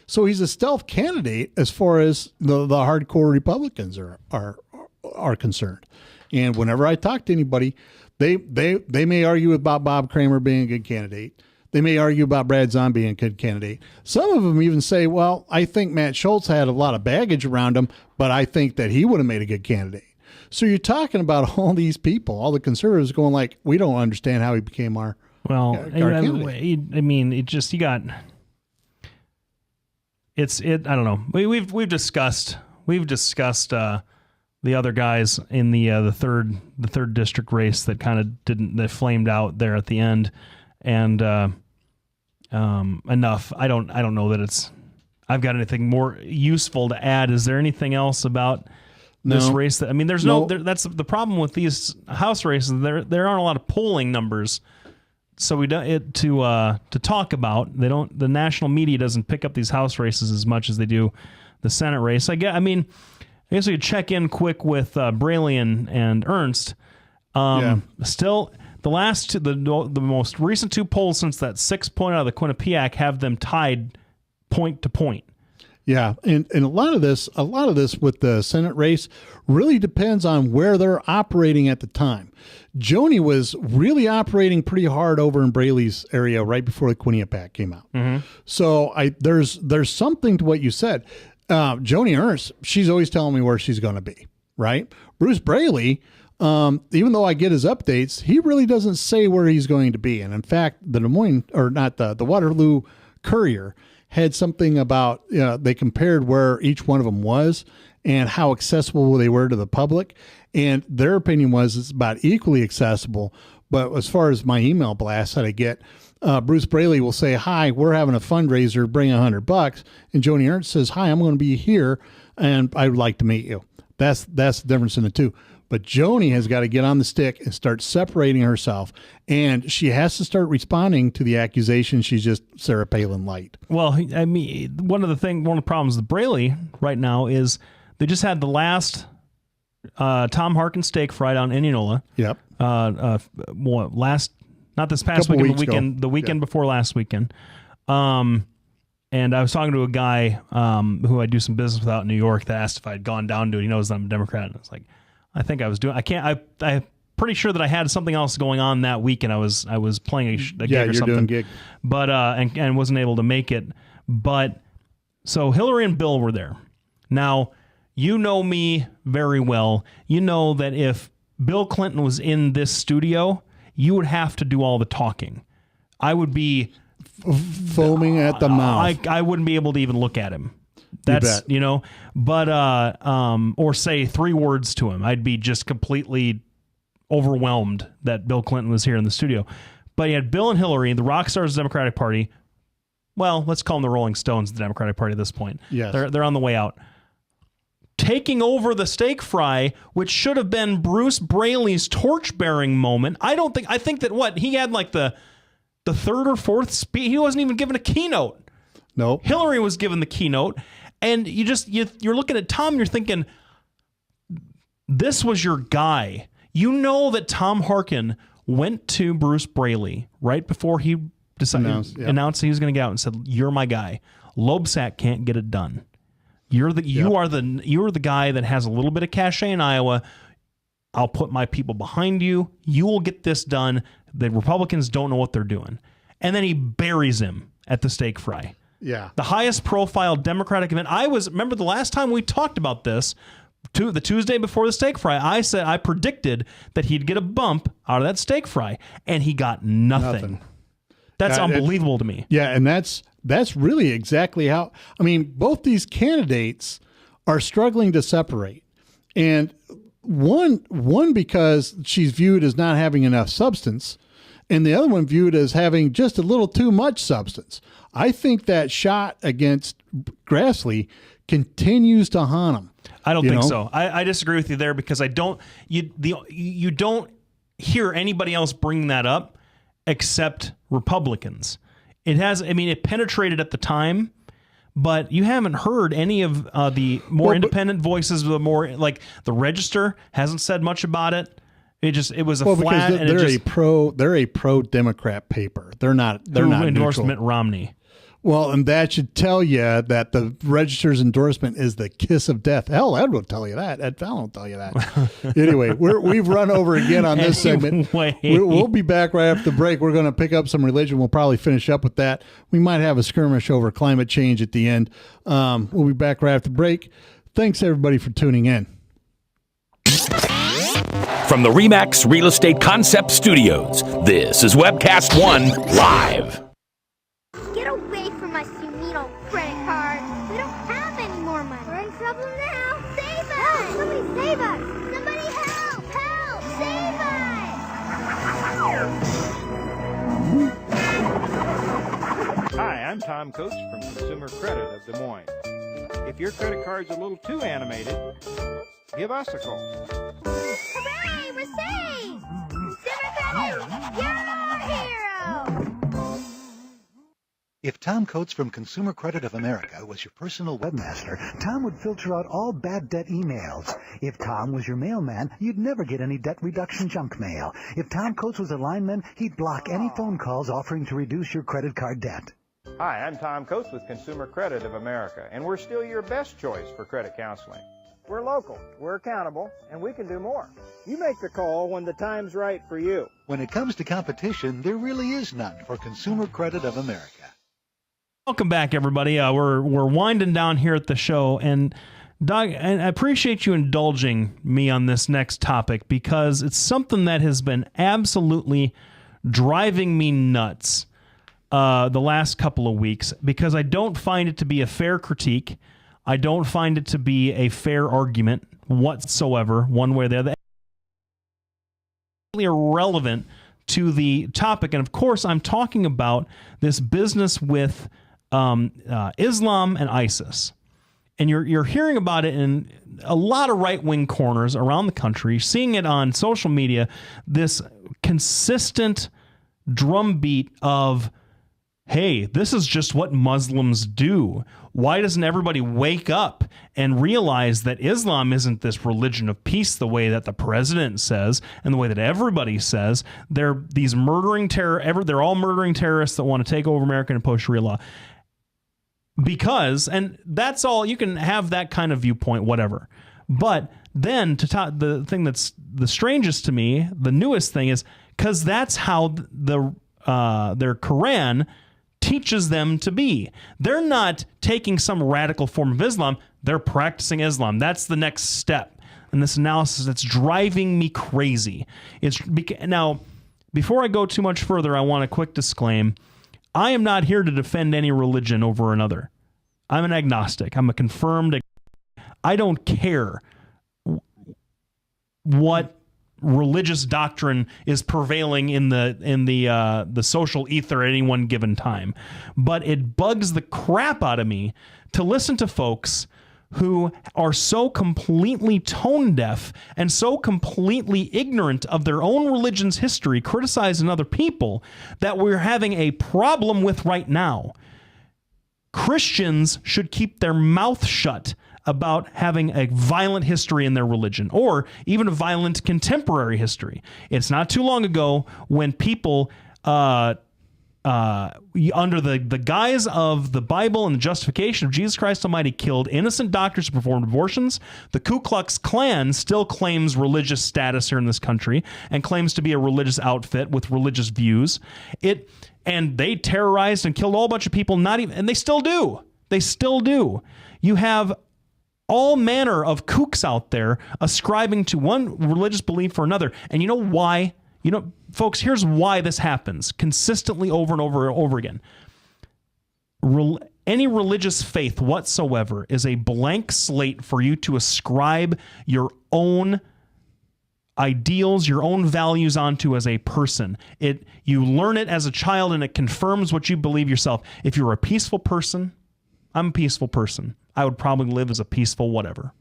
So he's a stealth candidate as far as the hardcore Republicans are concerned. And whenever I talk to anybody, they may argue about Bob Kramer being a good candidate. They may argue about Brad Zahn being a good candidate. Some of them even say, well, I think Matt Schultz had a lot of baggage around him, but I think that he would have made a good candidate. So you're talking about all these people, all the conservatives going like, we don't understand how he became our candidate. I mean, it just, I don't know. We've discussed the other guys in the third district race that kind of that flamed out there at the end, and enough. I don't know that I've got anything more useful to add. Is there anything else about this race? There's that's the problem with these House races. There aren't a lot of polling numbers, so we don't to talk about. The national media doesn't pick up these House races as much as they do the Senate race. I guess we could check in quick with Braley and Ernst. Still, the most recent two polls since that 6-point out of the Quinnipiac have them tied point to point. Yeah, and a lot of this with the Senate race really depends on where they're operating at the time. Joni was really operating pretty hard over in Braley's area right before the Quinnipiac came out. Mm-hmm. So there's something to what you said. Joni Ernst, she's always telling me where she's going to be, right? Bruce Braley, even though I get his updates, he really doesn't say where he's going to be. And in fact, the Waterloo Courier had something about, they compared where each one of them was and how accessible they were to the public. And their opinion was it's about equally accessible. But as far as my email blast that I get, Bruce Braley will say, "Hi, we're having a fundraiser, bring $100." And Joni Ernst says, "Hi, I'm going to be here and I would like to meet you." That's the difference in the two. But Joni has got to get on the stick and start separating herself. And she has to start responding to the accusation she's just Sarah Palin light. Well, one of the problems with Braley right now is they just had the last Tom Harkin steak fry down in Indianola. Yep. Not this past weekend, the weekend before last weekend. And I was talking to a guy who I do some business with out in New York that asked if I'd gone down to it. He knows that I'm a Democrat. And I was like, I think I was doing. I'm pretty sure that I had something else going on that week, and I was playing a gig or something. Doing gig. But and wasn't able to make it. But so Hillary and Bill were there. Now, you know me very well. You know that if Bill Clinton was in this studio, you would have to do all the talking. I would be foaming at the mouth. I wouldn't be able to even look at him. That's, but, or say 3 words to him. I'd be just completely overwhelmed that Bill Clinton was here in the studio. But you had Bill and Hillary, the rock stars of the Democratic Party. Well, let's call them the Rolling Stones of the Democratic Party at this point. Yes. They're on the way out. Taking over the steak fry, which should have been Bruce Braley's torch-bearing moment. I think that he had like the third or fourth speech. He wasn't even given a keynote. Nope. Hillary was given the keynote. And you're looking at Tom, you're thinking, this was your guy. You know that Tom Harkin went to Bruce Braley right before he announced he was going to get out and said, "You're my guy. Loebsack can't get it done. You are the guy that has a little bit of cachet in Iowa. I'll put my people behind you. You will get this done. The Republicans don't know what they're doing." And then he buries him at the steak fry. Yeah. The highest profile Democratic event. Remember the last time we talked about this, the Tuesday before the steak fry, I predicted that he'd get a bump out of that steak fry, and he got nothing. That's unbelievable to me. Yeah, and that's really exactly how, both these candidates are struggling to separate. And one because she's viewed as not having enough substance, and the other one viewed as having just a little too much substance. I think that shot against Grassley continues to haunt him. I don't think so. I disagree with you there because you don't hear anybody else bring that up except Republicans. It penetrated at the time, but you haven't heard any of the more independent voices. The more like the Register hasn't said much about it. It was a flat. Because they're a pro Democrat paper. They're not endorsed neutral. Mitt Romney. Well, and that should tell you that the Register's endorsement is the kiss of death. Hell, Ed will tell you that. Ed Fallon will tell you that. Anyway, we've run over again on this segment. We'll be back right after the break. We're going to pick up some religion. We'll probably finish up with that. We might have a skirmish over climate change at the end. We'll be back right after the break. Thanks, everybody, for tuning in. From the RE/MAX Real Estate Concept Studios, this is Webcast One Live. Get away from us, you mean old credit card. We don't have any more money. We're in trouble now. Save us! Help! Somebody save us! Somebody help! Help! Save us! Hi, I'm Tom Coates from Consumer Credit of Des Moines. If your credit card's a little too animated, give us a call. Hooray! We're saved! Consumer Credit! You're our hero! If Tom Coates from Consumer Credit of America was your personal webmaster, Tom would filter out all bad debt emails. If Tom was your mailman, you'd never get any debt reduction junk mail. If Tom Coates was a lineman, he'd block any phone calls offering to reduce your credit card debt. Hi, I'm Tom Coates with Consumer Credit of America, and we're still your best choice for credit counseling. We're local, we're accountable, and we can do more. You make the call when the time's right for you. When it comes to competition, there really is none for Consumer Credit of America. Welcome back, everybody. We're winding down here at the show, and Doug, and I appreciate you indulging me on this next topic because it's something that has been absolutely driving me nuts the last couple of weeks because I don't find it to be a fair critique. I don't find it to be a fair argument whatsoever, one way or the other. Irrelevant to the topic, and of course, I'm talking about this business with Islam and ISIS, and you're hearing about it in a lot of right-wing corners around the country, seeing it on social media, this consistent drumbeat of, hey, this is just what Muslims do. Why doesn't everybody wake up and realize that Islam isn't this religion of peace the way that the president says and the way that everybody says? They're these murdering they're all murdering terrorists that want to take over America and impose Sharia law. Because, and that's all, you can have that kind of viewpoint, whatever. But then the thing that's the strangest to me, the newest thing is, because that's how their Quran teaches them to be. They're not taking some radical form of Islam, they're practicing Islam. That's the next step in this analysis that's driving me crazy. Now, before I go too much further, I want a quick disclaim. I am not here to defend any religion over another. I'm an agnostic. I'm a confirmed. I don't care what religious doctrine is prevailing in the social ether at any one given time. But it bugs the crap out of me to listen to folks who are so completely tone deaf and so completely ignorant of their own religion's history, criticizing other people, that we're having a problem with right now. Christians should keep their mouth shut about having a violent history in their religion, or even a violent contemporary history. It's not too long ago when people under the guise of the Bible and the justification of Jesus Christ Almighty, killed innocent doctors who performed abortions. The Ku Klux Klan still claims religious status here in this country and claims to be a religious outfit with religious views. And they terrorized and killed a whole bunch of people, and they still do. They still do. You have all manner of kooks out there ascribing to one religious belief or another. And you know why? Folks, here's why this happens consistently over and over and over again. Any religious faith whatsoever is a blank slate for you to ascribe your own ideals, your own values onto as a person. You learn it as a child and it confirms what you believe yourself. If you're a peaceful person, I'm a peaceful person. I would probably live as a peaceful whatever.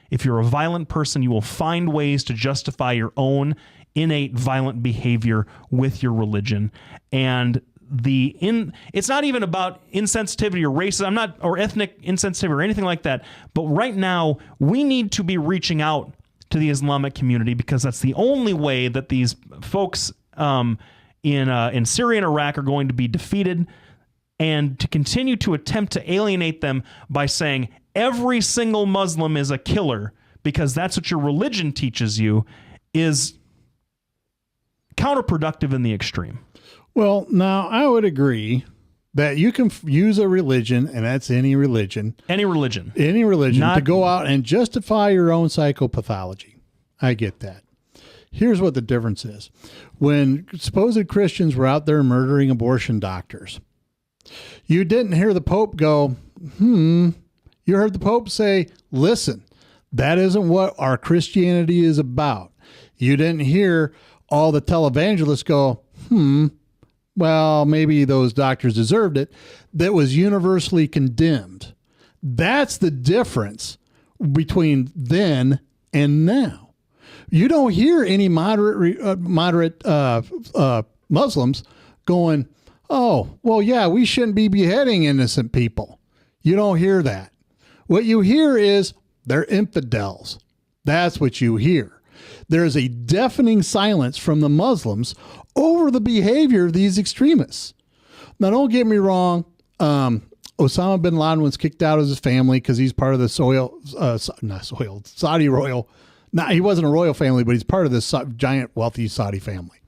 If you're a violent person, you will find ways to justify your own innate violent behavior with your religion. And it's not even about insensitivity or racism, or ethnic insensitivity or anything like that. But right now, we need to be reaching out to the Islamic community because that's the only way that these folks in Syria and Iraq are going to be defeated. And to continue to attempt to alienate them by saying every single Muslim is a killer because that's what your religion teaches you is counterproductive in the extreme. Well, now I would agree that you can use a religion, and that's any religion, to go out and justify your own psychopathology. I get that. Here's what the difference is. When supposed Christians were out there murdering abortion doctors, you didn't hear the Pope go, You heard the Pope say, listen, That isn't what our Christianity is about. You didn't hear all the televangelists go, well, maybe those doctors deserved it. That was universally condemned. That's the difference between then and now. You don't hear any moderate Muslims going, oh, well, yeah, we shouldn't be beheading innocent people. You don't hear that. What you hear is they're infidels. That's what you hear. There's a deafening silence from the Muslims over the behavior of these extremists. Now, don't get me wrong. Osama bin Laden was kicked out of his family because he's part of the Saudi royal. Now, he wasn't a royal family, but he's part of this giant wealthy Saudi family.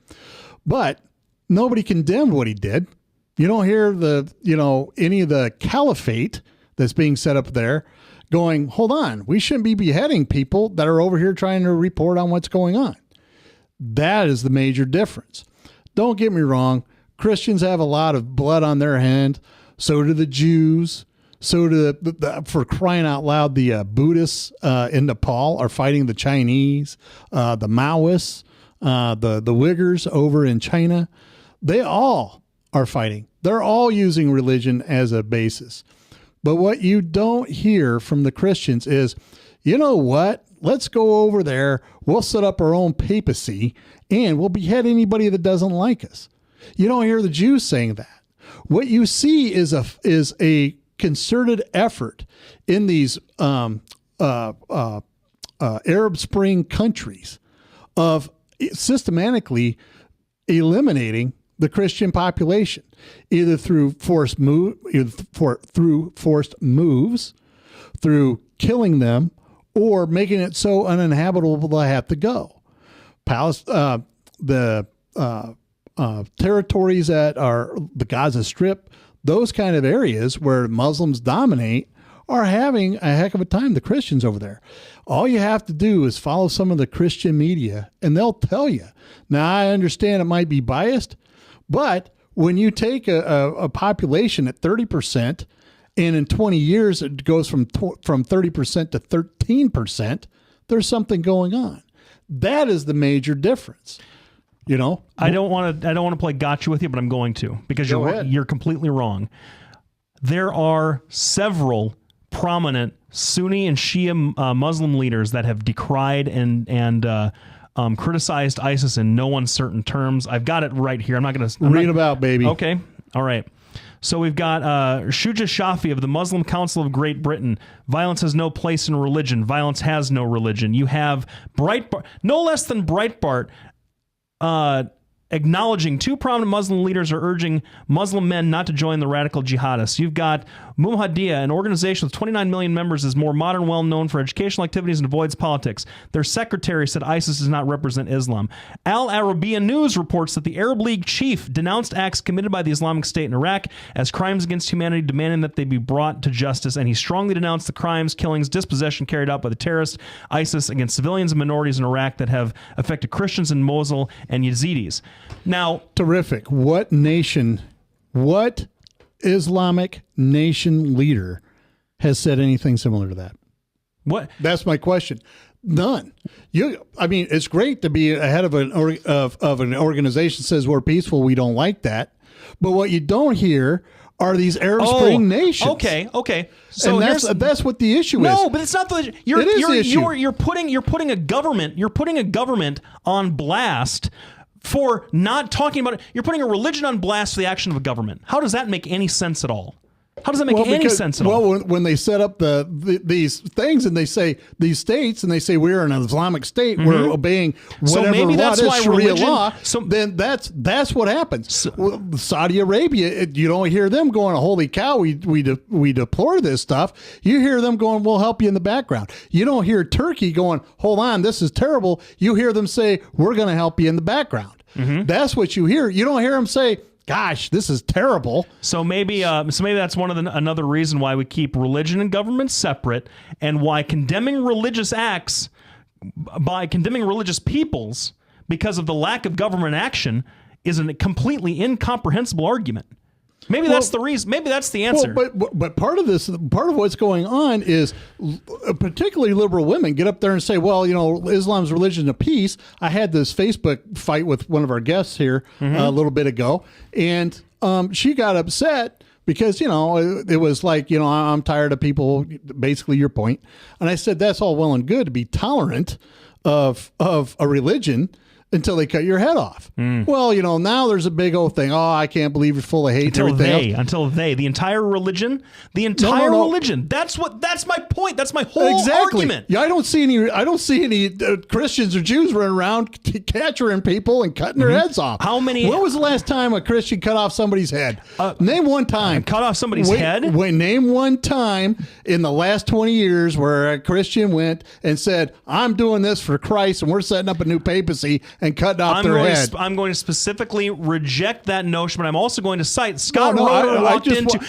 But nobody condemned what he did. You don't hear any of the caliphate that's being set up there going, hold on, we shouldn't be beheading people that are over here trying to report on what's going on. That is the major difference. Don't get me wrong. Christians have a lot of blood on their hand. So do the Jews. So do for crying out loud, the Buddhists in Nepal are fighting the Chinese, the Maoists, the Uyghurs over in China. They all are fighting. They're all using religion as a basis. But what you don't hear from the Christians is, you know what? Let's go over there. We'll set up our own papacy and we'll behead anybody that doesn't like us. You don't hear the Jews saying that. What you see is a concerted effort in these Arab Spring countries of systematically eliminating the Christian population, either through forced moves, through killing them, or making it so uninhabitable they have to go. The territories that are the Gaza Strip, those kind of areas where Muslims dominate, are having a heck of a time, the Christians over there. All you have to do is follow some of the Christian media, and they'll tell you. Now, I understand it might be biased, but when you take a population at 30%, and in 20 years it goes from 30% to 13%, there's something going on. That is the major difference. You know, I don't want to play gotcha with you, but I'm going to, because you're completely wrong. There are several prominent Sunni and Shia Muslim leaders that have decried and criticized ISIS in no uncertain terms. I've got it right here. I'm not going to read about, baby. Okay. All right. So we've got Shuja Shafi of the Muslim Council of Great Britain. Violence has no place in religion. Violence has no religion. You have Breitbart, no less than Breitbart, acknowledging two prominent Muslim leaders are urging Muslim men not to join the radical jihadists. You've got Muhammadiyah, an organization with 29 million members, is more modern, well-known for educational activities and avoids politics. Their secretary said ISIS does not represent Islam. Al Arabiya News reports that the Arab League chief denounced acts committed by the Islamic State in Iraq as crimes against humanity, demanding that they be brought to justice, and he strongly denounced the crimes, killings, dispossession carried out by the terrorist ISIS against civilians and minorities in Iraq that have affected Christians in Mosul and Yazidis. Now, terrific. What Islamic nation leader has said anything similar to that? What? That's my question. None. It's great to be ahead of an organization that says we're peaceful. We don't like that. But what you don't hear are these Arab Spring nations. Okay. So that's what the issue is. No, but it's not the issue. You're putting a government on blast for not talking about it. You're putting a religion on blast for the action of a government. How does that make any sense at all? How does that make any sense at all? Well, when they set up these things and they say these states and they say we're an Islamic state, we're obeying whatever law is Sharia law. Then that's what happens. Saudi Arabia, you don't hear them going, "Holy cow, we deplore this stuff." You hear them going, "We'll help you in the background." You don't hear Turkey going, "Hold on, this is terrible." You hear them say, "We're going to help you in the background." That's what you hear. You don't hear them say, "Gosh, this is terrible." So maybe that's another reason why we keep religion and government separate, and why condemning religious acts by condemning religious peoples because of the lack of government action is a completely incomprehensible argument. Maybe that's the reason. Maybe that's the answer. But part of what's going on is particularly liberal women get up there and say, well, Islam's religion of peace. I had this Facebook fight with one of our guests here a little bit ago, and she got upset because, it was like, I'm tired of people, basically your point. And I said, that's all well and good to be tolerant of a religion until they cut your head off. Well, now there's a big old thing. Oh, I can't believe you're full of hate. Until the entire religion, religion. That's my point. That's my whole argument. Yeah, I don't see any Christians or Jews running around capturing people and cutting their heads off. How many? When was the last time a Christian cut off somebody's head? Name one time. Cut off somebody's head? Name one time in the last 20 years where a Christian went and said, I'm doing this for Christ and we're setting up a new papacy and cutting off their head. I'm going to specifically reject that notion, but I'm also going to cite Scott Roeder walked into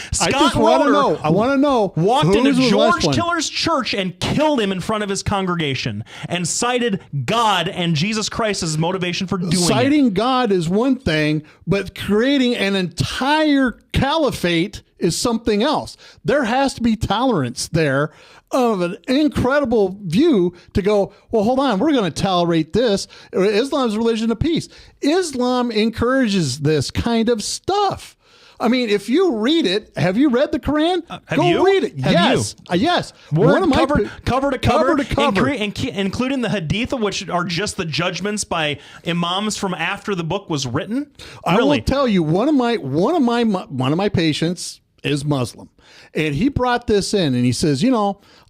George Tiller's church and killed him in front of his congregation and cited God and Jesus Christ as motivation for doing it. Citing God is one thing, but creating an entire caliphate is something else. There has to be tolerance there of an incredible view to go, well, hold on, we're going to tolerate this. Islam's religion of peace. Islam encourages this kind of stuff. I mean, if you read it, have you read the Quran? Read it. Yes. Yes. Cover to cover. Including the Hadith, which are just the judgments by imams from after the book was written. I will tell you, one of my patients is Muslim, and he brought this in and he says,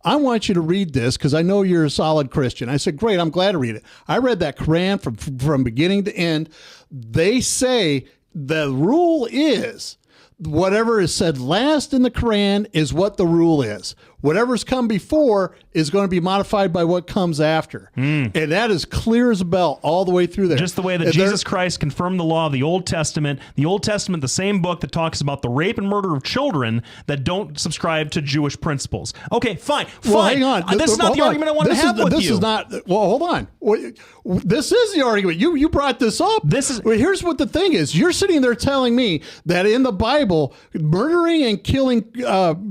I want you to read this because I know you're a solid Christian. I said, great, I'm glad to read it. I read that Quran from beginning to end. They say the rule is whatever is said last in the Quran is what the rule is. Whatever's come before is going to be modified by what comes after. And that is clear as a bell all the way through there. Just the way that Jesus Christ confirmed the law of the Old Testament. The Old Testament, the same book that talks about the rape and murder of children that don't subscribe to Jewish principles. Okay, fine. Well, hang on. This is not the argument I want to have with you. This is not. Well, hold on. This is the argument. You brought this up. Here's what the thing is. You're sitting there telling me that in the Bible, murdering and killing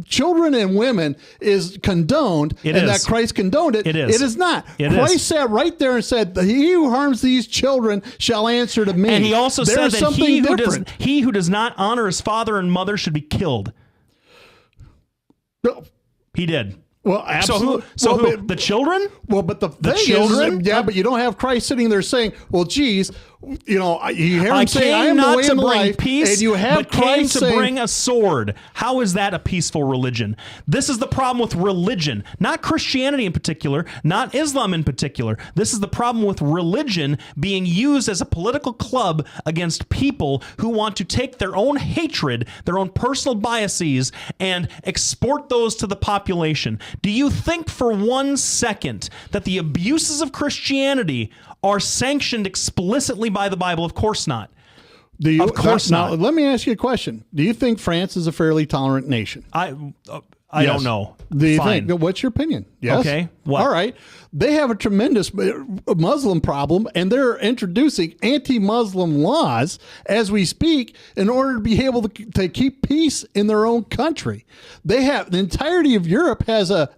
children and women is condoned, that Christ condoned it. It is. It is not. Christ sat right there and said, "He who harms these children shall answer to me." And he also said that he who does not honor his father and mother should be killed. No. He did. Well, absolutely. The children? Well, but the children? But you don't have Christ sitting there saying, well, geez, you hear him say, I am the way and the life, peace, and you have Christ came to bring a sword. How is that a peaceful religion? This is the problem with religion, not Christianity in particular, not Islam in particular. This is the problem with religion being used as a political club against people who want to take their own hatred, their own personal biases, and export those to the population. Do you think for 1 second that the abuses of Christianity are sanctioned explicitly by the Bible? Of course not. Of course not. Now, let me ask you a question. Do you think France is a fairly tolerant nation? I don't know. Do you think? What's your opinion? Yes. Okay. What? All right. They have a tremendous Muslim problem, and they're introducing anti-Muslim laws as we speak in order to be able to keep peace in their own country. They have the entirety of Europe has a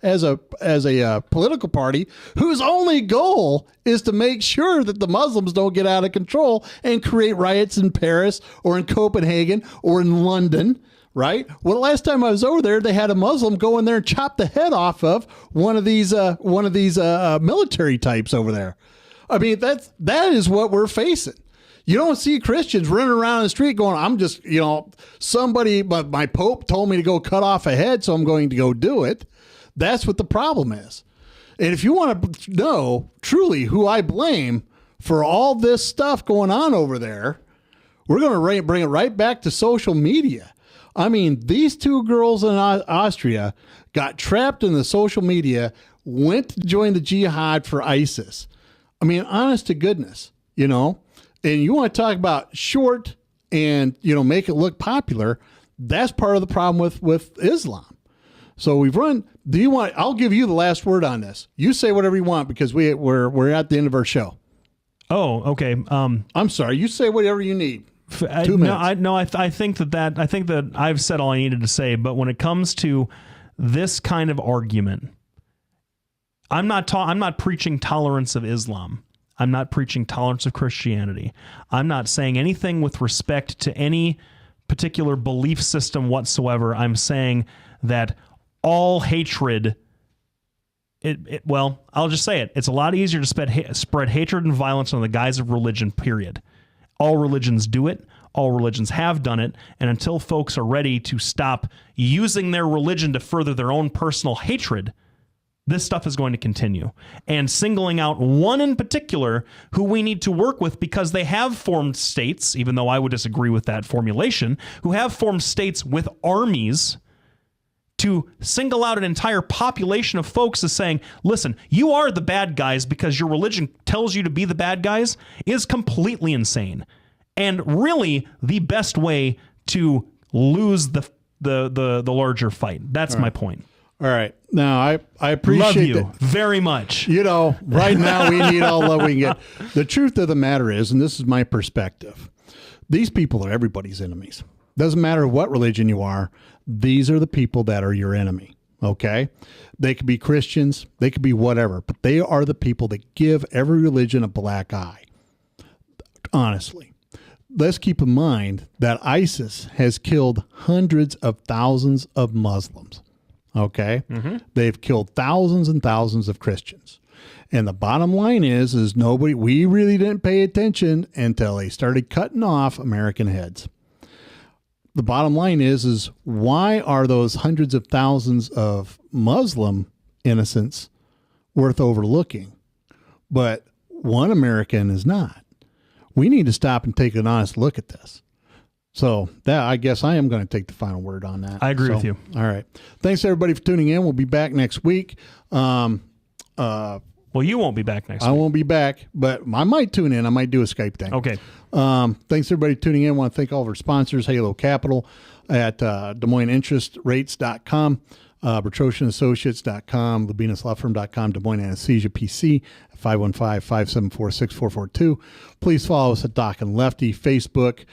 political party whose only goal is to make sure that the Muslims don't get out of control and create riots in Paris or in Copenhagen or in London. Right. Well, the last time I was over there, they had a Muslim go in there and chop the head off of one of these military types over there. I mean, that is what we're facing. You don't see Christians running around the street going, I'm just, but my Pope told me to go cut off a head, so I'm going to go do it. That's what the problem is. And if you want to know truly who I blame for all this stuff going on over there, we're going to bring it right back to social media. I mean, these two girls in Austria got trapped in the social media, went to join the jihad for ISIS. I mean, honest to goodness, and you want to talk about short and, make it look popular. That's part of the problem with Islam. So I'll give you the last word on this. You say whatever you want because we're at the end of our show. Oh, okay. I'm sorry. You say whatever you need. 2 minutes. I think that I've said all I needed to say. But when it comes to this kind of argument, I'm not preaching tolerance of Islam. I'm not preaching tolerance of Christianity. I'm not saying anything with respect to any particular belief system whatsoever. I'm saying that all hatred. Well, I'll just say it. It's a lot easier to spread hatred and violence on the guise of religion. Period. All religions do it. All religions have done it. And until folks are ready to stop using their religion to further their own personal hatred, this stuff is going to continue. And singling out one in particular who we need to work with because they have formed states, even though I would disagree with that formulation, who have formed states with armies, to single out an entire population of folks as saying, listen, you are the bad guys because your religion tells you to be the bad guys, is completely insane. And really the best way to lose the larger fight. That's my point. All right. Now, I appreciate Love you that. very much. You know, right now we need all love we can get. The truth of the matter is, and this is my perspective, these people are everybody's enemies. Doesn't matter what religion you are. These are the people that are your enemy. Okay? They could be Christians. They could be whatever. But they are the people that give every religion a black eye. Honestly. Let's keep in mind that ISIS has killed hundreds of thousands of Muslims. Okay? Mm-hmm. They've killed thousands and thousands of Christians. And the bottom line is we really didn't pay attention until they started cutting off American heads. The bottom line is why are those hundreds of thousands of Muslim innocents worth overlooking, but one American is not? We need to stop and take an honest look at this. So that, I guess I am going to take the final word on that. I agree with you. All right. Thanks everybody for tuning in. We'll be back next week. Well, you won't be back next week. I won't be back, but I might tune in. I might do a Skype thing. Okay. Thanks everybody for tuning in. I want to thank all of our sponsors, Halo Capital at DesMoinesInterestsRates.com, BertrosianAssociates.com, LabinesLawFirm.com, Des Moines Anesthesia PC at 515-574-6442. Please follow us at Doc and Lefty, Facebook,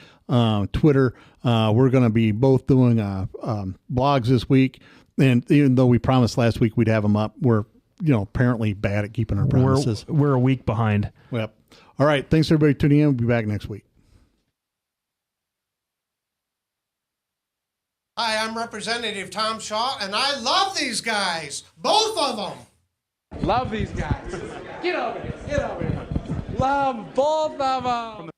Twitter. We're going to be both doing blogs this week. And even though we promised last week we'd have them up, we're apparently bad at keeping our promises. We're a week behind. Yep. All right. Thanks everybody for tuning in. We'll be back next week. Hi, I'm Representative Tom Shaw, and I love these guys. Both of them. Love these guys. Get over here. Love both of them.